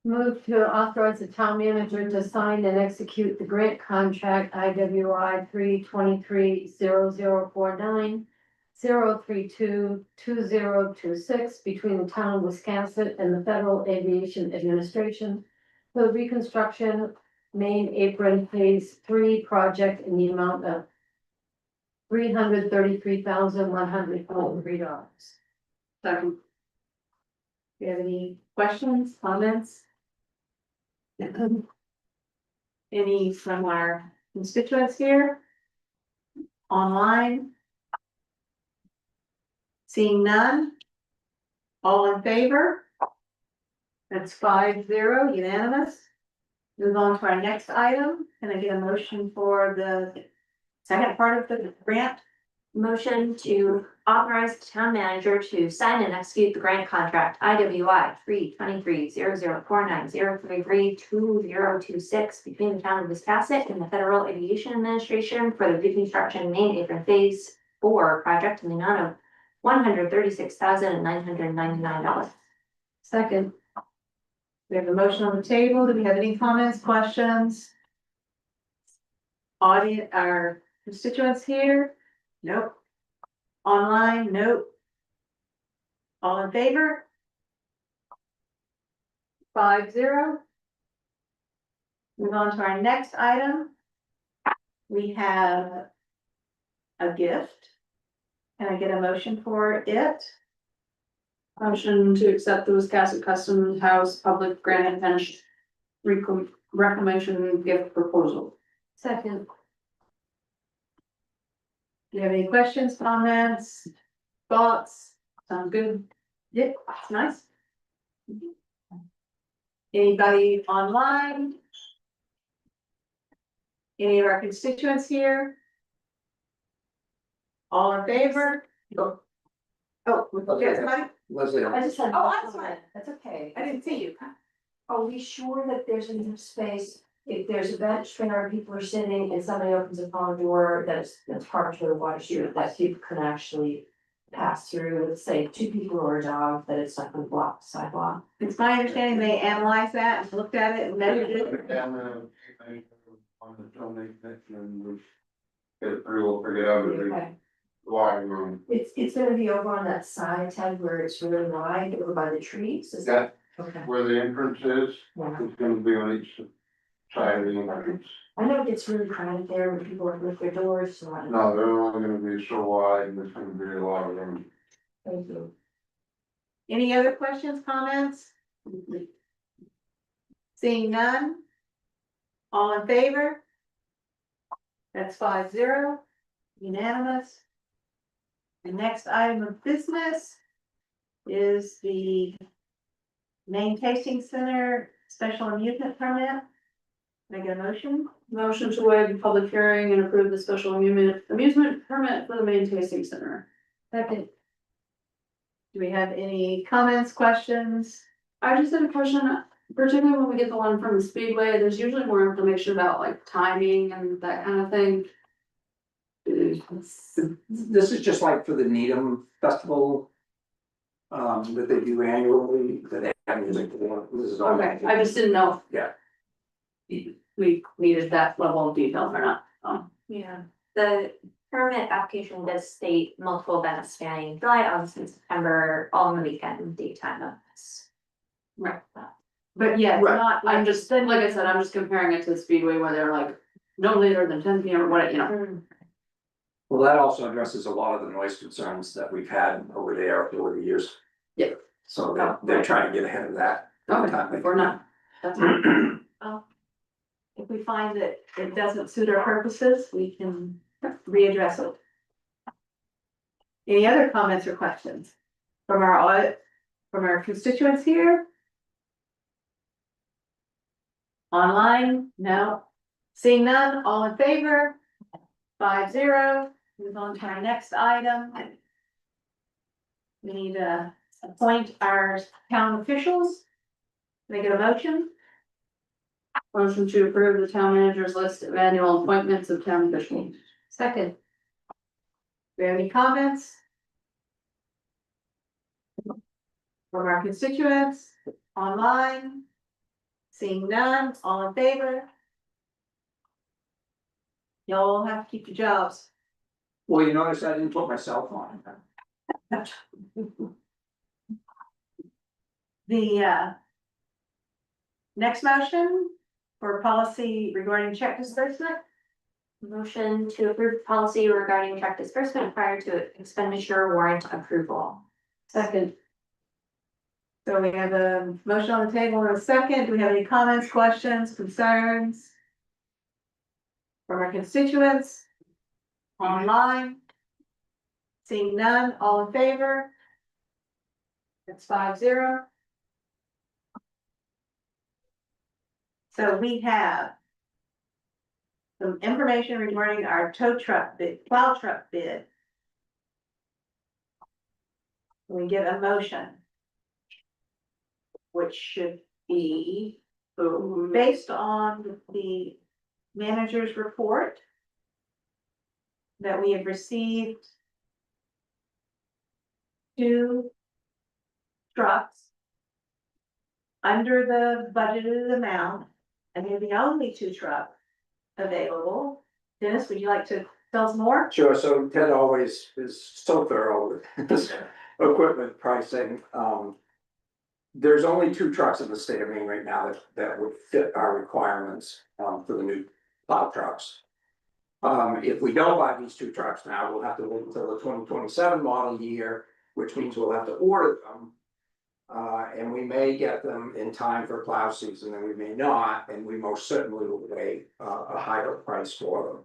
[SPEAKER 4] Move to authorize the town manager to sign and execute the grant contract IWI 323-0049-032-2026 between the town of Wiscasset and the Federal Aviation Administration for the reconstruction main apron phase 3 project in the amount of $333,143.
[SPEAKER 3] Second. Do you have any questions, comments? Any from our constituents here? Online? Seeing none? All in favor? That's 5-0 unanimous. Move on to our next item. Can I get a motion for the second part of the grant?
[SPEAKER 2] Motion to authorize the town manager to sign and execute the grant contract IWI 323-0049-033-2026 between the town of Wiscasset and the Federal Aviation Administration for the reconstruction main apron phase 4 project in the amount of $136,999.
[SPEAKER 4] Second.
[SPEAKER 3] We have a motion on the table. Do we have any comments, questions? Audience, our constituents here? Nope. Online? Nope. All in favor? 5-0. Move on to our next item. We have a gift. Can I get a motion for it?
[SPEAKER 8] Motion to accept the Wiscasset Custom House Public Grant and Finish Reclamation Gift Proposal.
[SPEAKER 4] Second.
[SPEAKER 3] Do you have any questions, comments, thoughts?
[SPEAKER 8] Sounds good.
[SPEAKER 3] Yep, that's nice. Anybody online? Any of our constituents here? All in favor?
[SPEAKER 1] No.
[SPEAKER 3] Oh, yes, Mike?
[SPEAKER 1] Leslie,
[SPEAKER 4] I just had.
[SPEAKER 3] Oh, I'm sorry.
[SPEAKER 4] That's okay.
[SPEAKER 3] I didn't see you.
[SPEAKER 4] Are we sure that there's enough space, if there's a bench where people are sitting and somebody opens a car door that's parked to the water street, that people can actually pass through, let's say 2 people or a dog, that it's not gonna block the sidewalk?
[SPEAKER 3] It's my understanding they analyzed that and looked at it and measured it.
[SPEAKER 5] On the donate and we get it through, we'll figure out
[SPEAKER 4] Okay.
[SPEAKER 5] the wide room.
[SPEAKER 4] It's gonna be over on that side, Ted, where it's really wide, over by the trees, is
[SPEAKER 5] That,
[SPEAKER 4] Okay.
[SPEAKER 5] where the entrance is,
[SPEAKER 4] Yeah.
[SPEAKER 5] it's gonna be on each side of the entrance.
[SPEAKER 4] I know it gets really crowded there when people are with their doors, so I.
[SPEAKER 5] No, they're only gonna be so wide, and there's gonna be a lot of room.
[SPEAKER 4] Thank you.
[SPEAKER 3] Any other questions, comments? Seeing none? All in favor? That's 5-0, unanimous. The next item of business is the main tasting center special amusement permit. Can I get a motion?
[SPEAKER 8] Motion to waive the public hearing and approve the special amusement permit for the main tasting center.
[SPEAKER 4] Second.
[SPEAKER 3] Do we have any comments, questions?
[SPEAKER 8] I just had a question, particularly when we get the one from the Speedway, there's usually more information about like timing and that kind of thing.
[SPEAKER 1] This is just like for the Needham Festival. That they do annually, that they have music for, this is all.
[SPEAKER 8] Okay, I just didn't know.
[SPEAKER 1] Yeah.
[SPEAKER 8] if we needed that level of detail or not.
[SPEAKER 2] Yeah, the permit application does state multiple events spanning July, August, and September, all in the weekend, daytime events.
[SPEAKER 8] Right.
[SPEAKER 3] But yeah, it's
[SPEAKER 8] Right,
[SPEAKER 3] not.
[SPEAKER 8] I'm just, like I said, I'm just comparing it to the Speedway where they're like, no later than 10 PM or what, you know.
[SPEAKER 1] Well, that also addresses a lot of the noise concerns that we've had over there over the years.
[SPEAKER 8] Yeah.
[SPEAKER 1] So they're trying to get ahead of that.
[SPEAKER 8] Okay, if we're not, that's fine.
[SPEAKER 3] If we find that it doesn't suit our purposes, we can readdress it. Any other comments or questions from our audit, from our constituents here? Online? No. Seeing none, all in favor? 5-0. Move on to our next item. We need to appoint our town officials. Make it a motion.
[SPEAKER 8] Motion to approve the town manager's list of annual appointments of town officials.
[SPEAKER 3] Second. Do we have any comments? From our constituents, online? Seeing none, all in favor? Y'all have to keep your jobs.
[SPEAKER 1] Well, you notice I didn't put my cell phone.
[SPEAKER 3] The next motion for policy regarding check disbursement.
[SPEAKER 2] Motion to approve policy regarding check disbursement prior to expenditure warrant approval.
[SPEAKER 3] Second. So we have a motion on the table and a second. Do we have any comments, questions, concerns? From our constituents? Online? Seeing none, all in favor? That's 5-0. So we have some information regarding our tow truck bid, plow truck bid. We get a motion. Which should be based on the manager's report. That we have received. 2 trucks. Under the budgeted amount, and they're the only 2 trucks available. Dennis, would you like to tell us more?
[SPEAKER 1] Sure, so Ted always is so thorough with this equipment pricing. There's only 2 trucks in the state of Maine right now that would fit our requirements for the new plow trucks. If we don't buy these 2 trucks now, we'll have to wait until the 2027 model year, which means we'll have to order them. And we may get them in time for plow season, and we may not, and we most certainly will pay a higher price for them.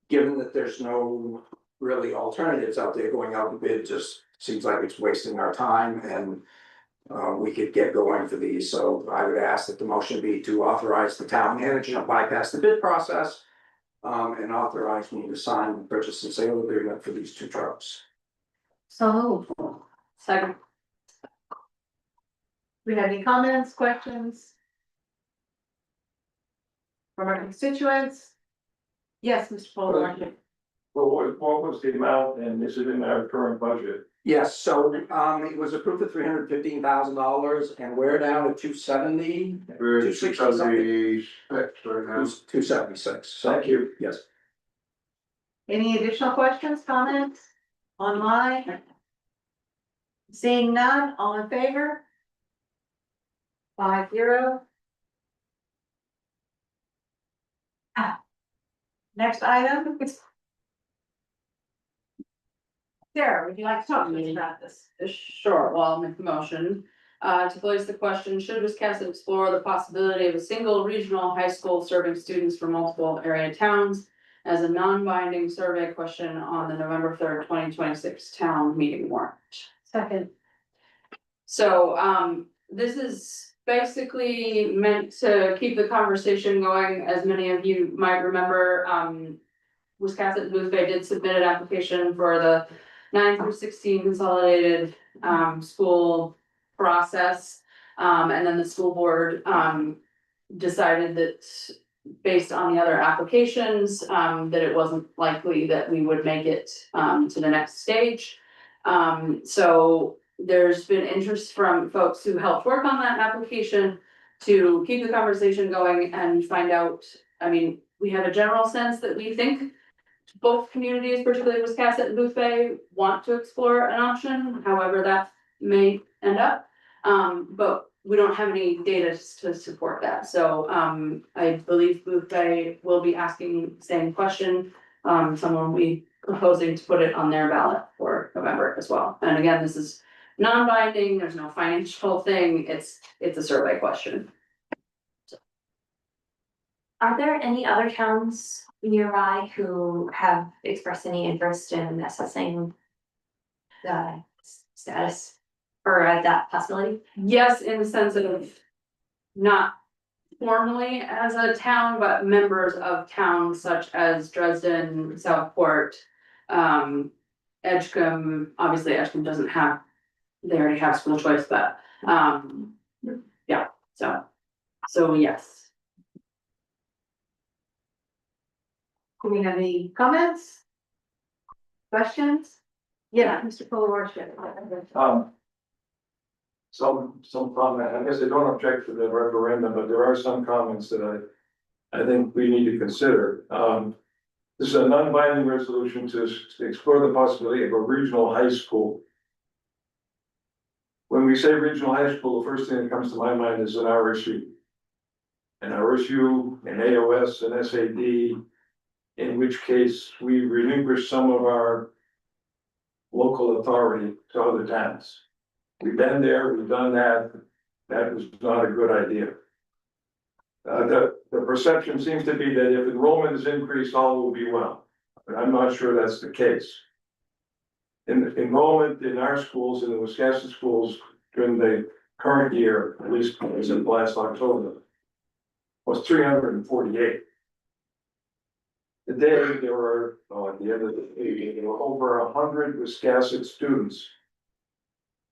[SPEAKER 1] Given that there's no really alternatives out there, going out to bid just seems like it's wasting our time, and we could get going for these. So I would ask that the motion be to authorize the town manager to bypass the bid process. And authorize me to sign the purchase and sale agreement for these 2 trucks.
[SPEAKER 3] So.
[SPEAKER 8] Second.
[SPEAKER 3] Do we have any comments, questions? From our constituents? Yes, Mr. Fuller.
[SPEAKER 5] Well, what was the amount and is it in our current budget?
[SPEAKER 1] Yes, so it was approved for $315,000 and we're down to 270.
[SPEAKER 5] We're
[SPEAKER 1] 260
[SPEAKER 5] 276 right now.
[SPEAKER 1] 276. So,
[SPEAKER 5] Thank you.
[SPEAKER 1] yes.
[SPEAKER 3] Any additional questions, comments? Online? Seeing none, all in favor? 5-0. Next item. Sarah, would you like to talk to me about this?
[SPEAKER 8] Sure, well, I'll make the motion, to place the question, should Wiscasset explore the possibility of a single regional high school serving students from multiple area towns? As a non-binding survey question on the November 3rd, 2026 town meeting warrant.
[SPEAKER 3] Second.
[SPEAKER 8] So, this is basically meant to keep the conversation going, as many of you might remember, Wiscasset Booth Bay did submit an application for the 9 through 16 consolidated school process. And then the school board, decided that based on the other applications, that it wasn't likely that we would make it, to the next stage. So there's been interest from folks who helped work on that application to keep the conversation going and find out, I mean, we have a general sense that we think both communities, particularly Wiscasset and Boothbay, want to explore an option, however that may end up. But we don't have any data to support that, so, I believe Boothbay will be asking the same question. Someone will be proposing to put it on their ballot for November as well, and again, this is non-binding, there's no financial thing, it's a survey question.
[SPEAKER 2] Are there any other towns nearby who have expressed any interest in assessing the status or that possibility?
[SPEAKER 8] Yes, in the sense of not formally as a town, but members of towns such as Dresden, Southport, Edgecombe, obviously Edgecombe doesn't have, they already have school choice, but, yeah, so yes.
[SPEAKER 3] Do we have any comments? Questions? Yeah, Mr. Polarsky.
[SPEAKER 5] Some comment, I guess I don't object to the referendum, but there are some comments that I think we need to consider. This is a non-binding resolution to explore the possibility of a regional high school. When we say regional high school, the first thing that comes to my mind is an RSU. An RSU, an AOS, an SAD, in which case we relinquish some of our local authority to other towns. We've been there, we've done that, that was not a good idea. The perception seems to be that if enrollment is increased, all will be well, but I'm not sure that's the case. Enrollment in our schools, in the Wiscasset schools, during the current year, at least as of last October, was 348. Today, there were, at the end of the day, there were over 100 Wiscasset students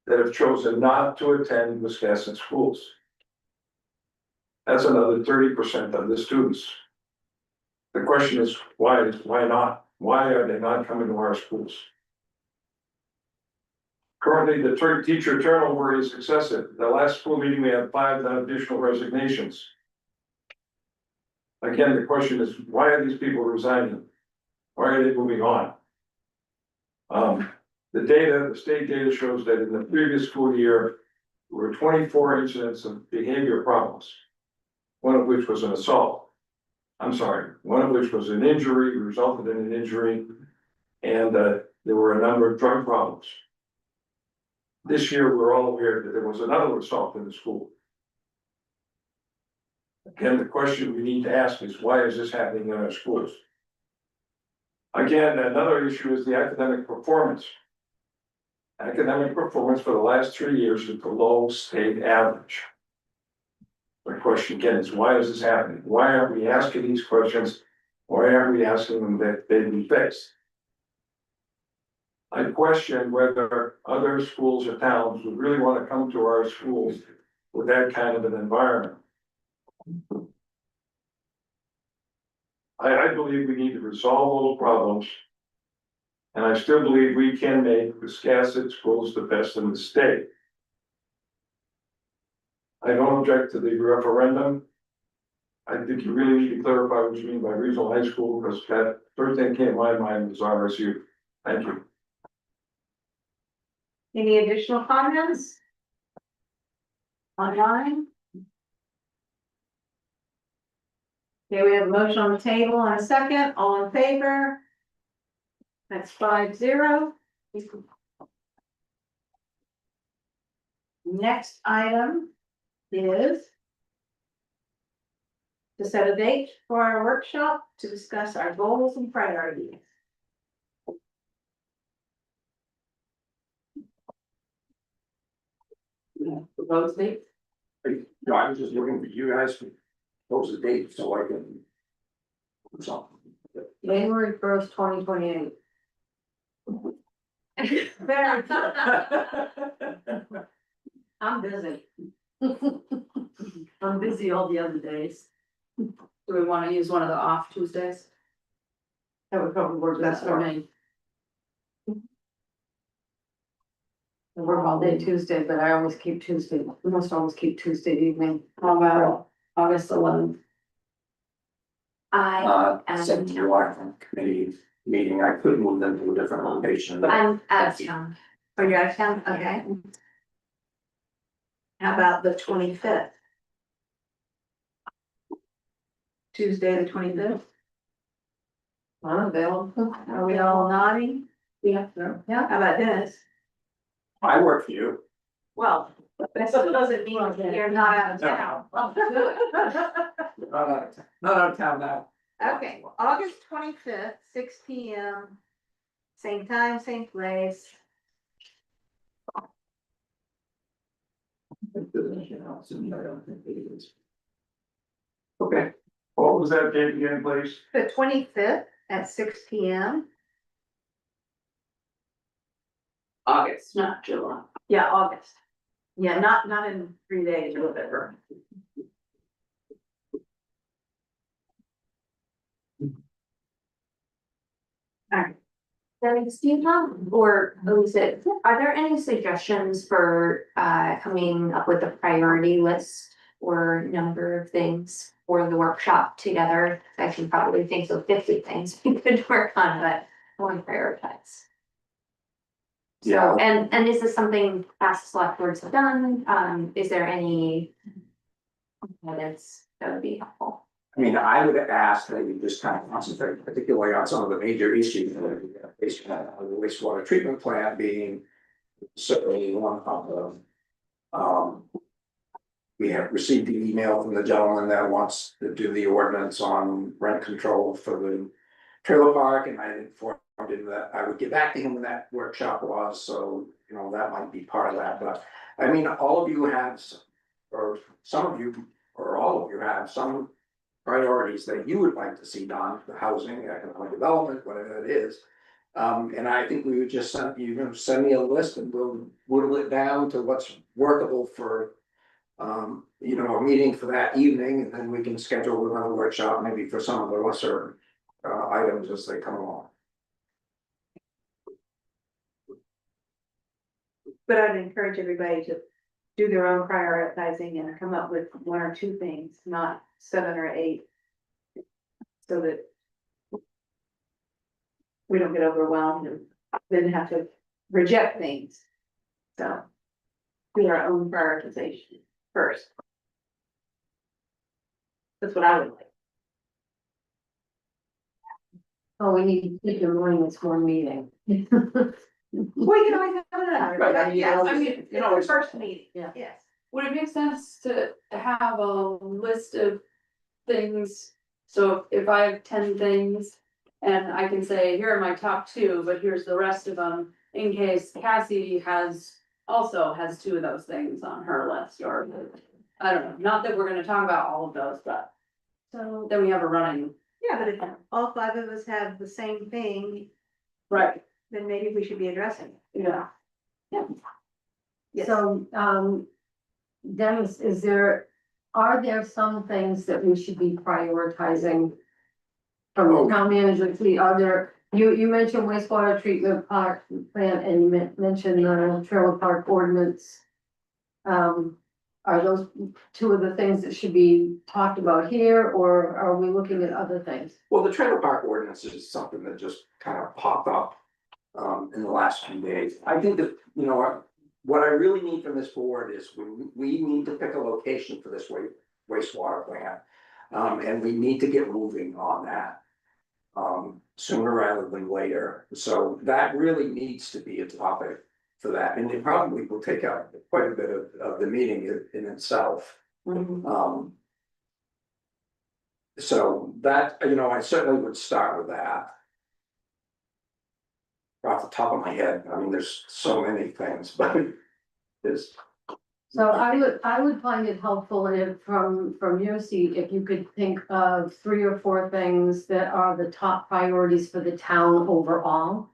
[SPEAKER 5] that have chosen not to attend Wiscasset schools. That's another 30% of the students. The question is, why not? Why are they not coming to our schools? Currently, the teacher turnover is excessive. The last school meeting, we had 5 additional resignations. Again, the question is, why are these people resigning? Why are they moving on? The state data shows that in the previous school year, there were 24 incidents of behavior problems. One of which was an assault. One of which was an injury, resulted in an injury, and there were a number of drug problems. This year, we're all aware that there was another assault in the school. Again, the question we need to ask is, why is this happening in our schools? Again, another issue is the academic performance. Academic performance for the last 3 years is below state average. The question again is, why is this happening? Why aren't we asking these questions? Why aren't we asking them that they be fixed? I question whether other schools or towns would really want to come to our schools with that kind of an environment. I believe we need to resolve those problems. And I still believe we can make Wiscasset schools the best in the state. I don't object to the referendum. I think you really need to clarify what you mean by regional high school, because that first thing came to my mind was RSU. Thank you.
[SPEAKER 3] Any additional comments? Online? Okay, we have a motion on the table and a second, all in favor? That's 5-0. Next item is to set a date for our workshop to discuss our goals and priorities.
[SPEAKER 8] Proposed date?
[SPEAKER 1] No, I was just looking for you guys to post the date so I can. So.
[SPEAKER 4] January 1st, 2028.
[SPEAKER 3] Very good. I'm busy.
[SPEAKER 7] I'm busy all the other days.
[SPEAKER 8] Do we wanna use one of the off Tuesdays?
[SPEAKER 7] That would probably work
[SPEAKER 8] That's
[SPEAKER 7] best for me. I work all day Tuesday, but I always keep Tuesday, almost always keep Tuesday evening.
[SPEAKER 8] How about August 11th?
[SPEAKER 1] Sent to your committee meeting, I could move them to a different location, but
[SPEAKER 2] I'm out of town.
[SPEAKER 3] Oh, you're out of town, okay. How about the 25th? Tuesday, the 25th,
[SPEAKER 7] I'm available.
[SPEAKER 3] are we all nodding?
[SPEAKER 8] Yeah.
[SPEAKER 3] Yeah, how about Dennis?
[SPEAKER 1] I work for you.
[SPEAKER 3] Well, that still doesn't mean you're not out of
[SPEAKER 1] No.
[SPEAKER 3] town.
[SPEAKER 1] Not out of town now.
[SPEAKER 3] Okay, August 25th, 6 P.M. Same time, same place.
[SPEAKER 1] Okay,
[SPEAKER 5] What was that date again, please?
[SPEAKER 3] The 25th at 6 P.M.
[SPEAKER 8] August, not July.
[SPEAKER 3] Yeah, August. Yeah, not in 3 days or whatever.
[SPEAKER 2] Dennis, do you have, or Lisa, are there any suggestions for coming up with a priority list or number of things for the workshop together? I can probably think of 50 things we could work on, but I want to prioritize.
[SPEAKER 1] Yeah.
[SPEAKER 2] So, and is this something past select boards have done? Is there any evidence that would be helpful?
[SPEAKER 1] I mean, I would ask that you just kind of concentrate particularly on some of the major issues that are based on the wastewater treatment plant being certainly one of them. We have received the email from the gentleman that wants to do the ordinance on rent control for the trailer park, and I informed him that I would get back to him when that workshop was, so, you know, that might be part of that, but I mean, all of you have, or some of you, or all of you have some priorities that you would like to see done, the housing, economic development, whatever it is. And I think we would just send send me a list and we'll whittle it down to what's workable for. You know, a meeting for that evening, and then we can schedule another workshop, maybe for some of the lesser items as they come along.
[SPEAKER 3] But I'd encourage everybody to do their own prioritizing and come up with 1 or 2 things, not 7 or 8. So that we don't get overwhelmed and then have to reject things. So do our own prioritization first. That's what I would like.
[SPEAKER 7] Oh, we need to keep in mind it's one meeting.
[SPEAKER 3] We can always have another.
[SPEAKER 1] Right, I mean,
[SPEAKER 3] Yes,
[SPEAKER 1] you know,
[SPEAKER 3] I mean,
[SPEAKER 1] you
[SPEAKER 3] it's
[SPEAKER 1] know,
[SPEAKER 3] the first meeting,
[SPEAKER 7] Yeah.
[SPEAKER 3] yes.
[SPEAKER 8] Would it make sense to have a list of things? So if I have 10 things and I can say, here are my top 2, but here's the rest of them. In case Cassie also has 2 of those things on her list, or I don't know, not that we're gonna talk about all of those, but
[SPEAKER 3] So,
[SPEAKER 8] then we have a running.
[SPEAKER 3] yeah, but if all 5 of us have the same thing,
[SPEAKER 8] Right.
[SPEAKER 3] then maybe we should be addressing it.
[SPEAKER 8] Yeah.
[SPEAKER 3] Yes.
[SPEAKER 7] So, Dennis, are there some things that we should be prioritizing? From the town manager, you mentioned wastewater treatment park plant and you mentioned the trailer park ordinance. Are those 2 of the things that should be talked about here, or are we looking at other things?
[SPEAKER 1] Well, the trailer park ordinance is something that just kind of popped up in the last few days. I think that, you know, what I really need from this board is we need to pick a location for this wastewater plant. And we need to get moving on that sooner rather than later. So that really needs to be a topic for that, and it probably will take up quite a bit of the meeting in itself. So that, you know, I certainly would start with that. Off the top of my head, I mean, there's so many things, but there's.
[SPEAKER 7] So I would find it helpful if from your seat, if you could think of 3 or 4 things that are the top priorities for the town overall.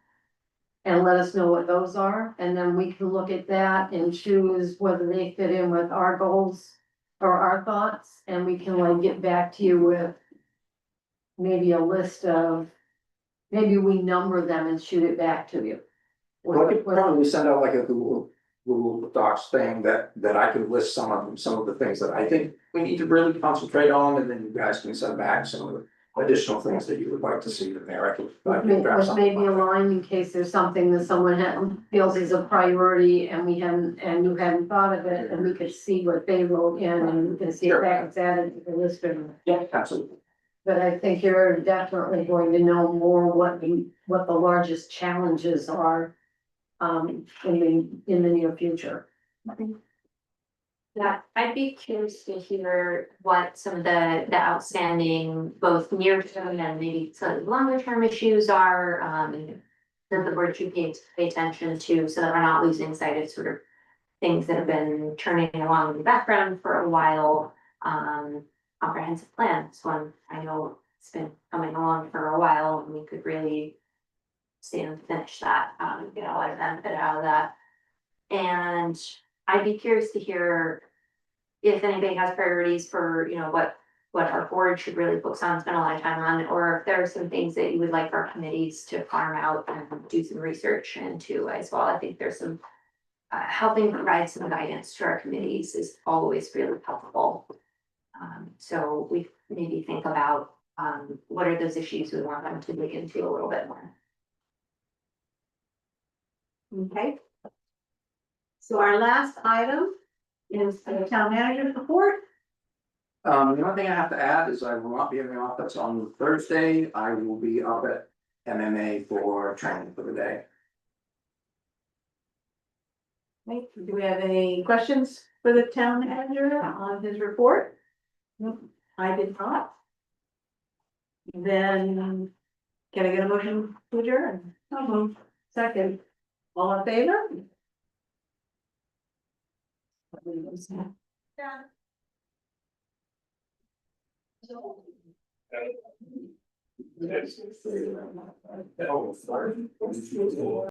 [SPEAKER 7] and let us know what those are, and then we can look at that and choose whether they fit in with our goals or our thoughts, and we can like get back to you with maybe a list of, maybe we number them and shoot it back to you.
[SPEAKER 1] Well, I could probably send out like a Google Docs thing that I can list some of the things that I think we need to really concentrate on, and then you guys can send back some of the additional things that you would like to see in there. I can draft
[SPEAKER 7] With
[SPEAKER 1] something
[SPEAKER 7] maybe a
[SPEAKER 1] like that.
[SPEAKER 7] line in case there's something that someone feels is a priority and we haven't, and you hadn't thought of it, and we could see what they wrote in and we can see if that gets added to the list or not.
[SPEAKER 1] Yeah, absolutely.
[SPEAKER 7] But I think you're definitely going to know more what the largest challenges are in the near future.
[SPEAKER 2] Yeah, I'd be curious to hear what some of the outstanding, both near term and maybe some longer term issues are, that the board should pay attention to, so that we're not losing sight of sort of things that have been churning along in the background for a while. Comprehensive plan, this one, I know it's been coming along for a while, and we could really stand to finish that, get a lot of benefit out of that. And I'd be curious to hear if anybody has priorities for, what our board should really focus on, spend a lot of time on, or if there are some things that you would like our committees to farm out and do some research into as well. I think there's some helping provide some guidance to our committees is always really helpful. So we maybe think about what are those issues we want them to dig into a little bit more.
[SPEAKER 3] Okay. So our last item is the town manager's report.
[SPEAKER 1] The only thing I have to add is I will not be in the office on Thursday. I will be up at MMA for training for the day.
[SPEAKER 3] Okay, do we have any questions for the town manager on his report? Nope, I did not. Then, can I get a motion to adjourn? Second, all in favor?
[SPEAKER 1] Yeah.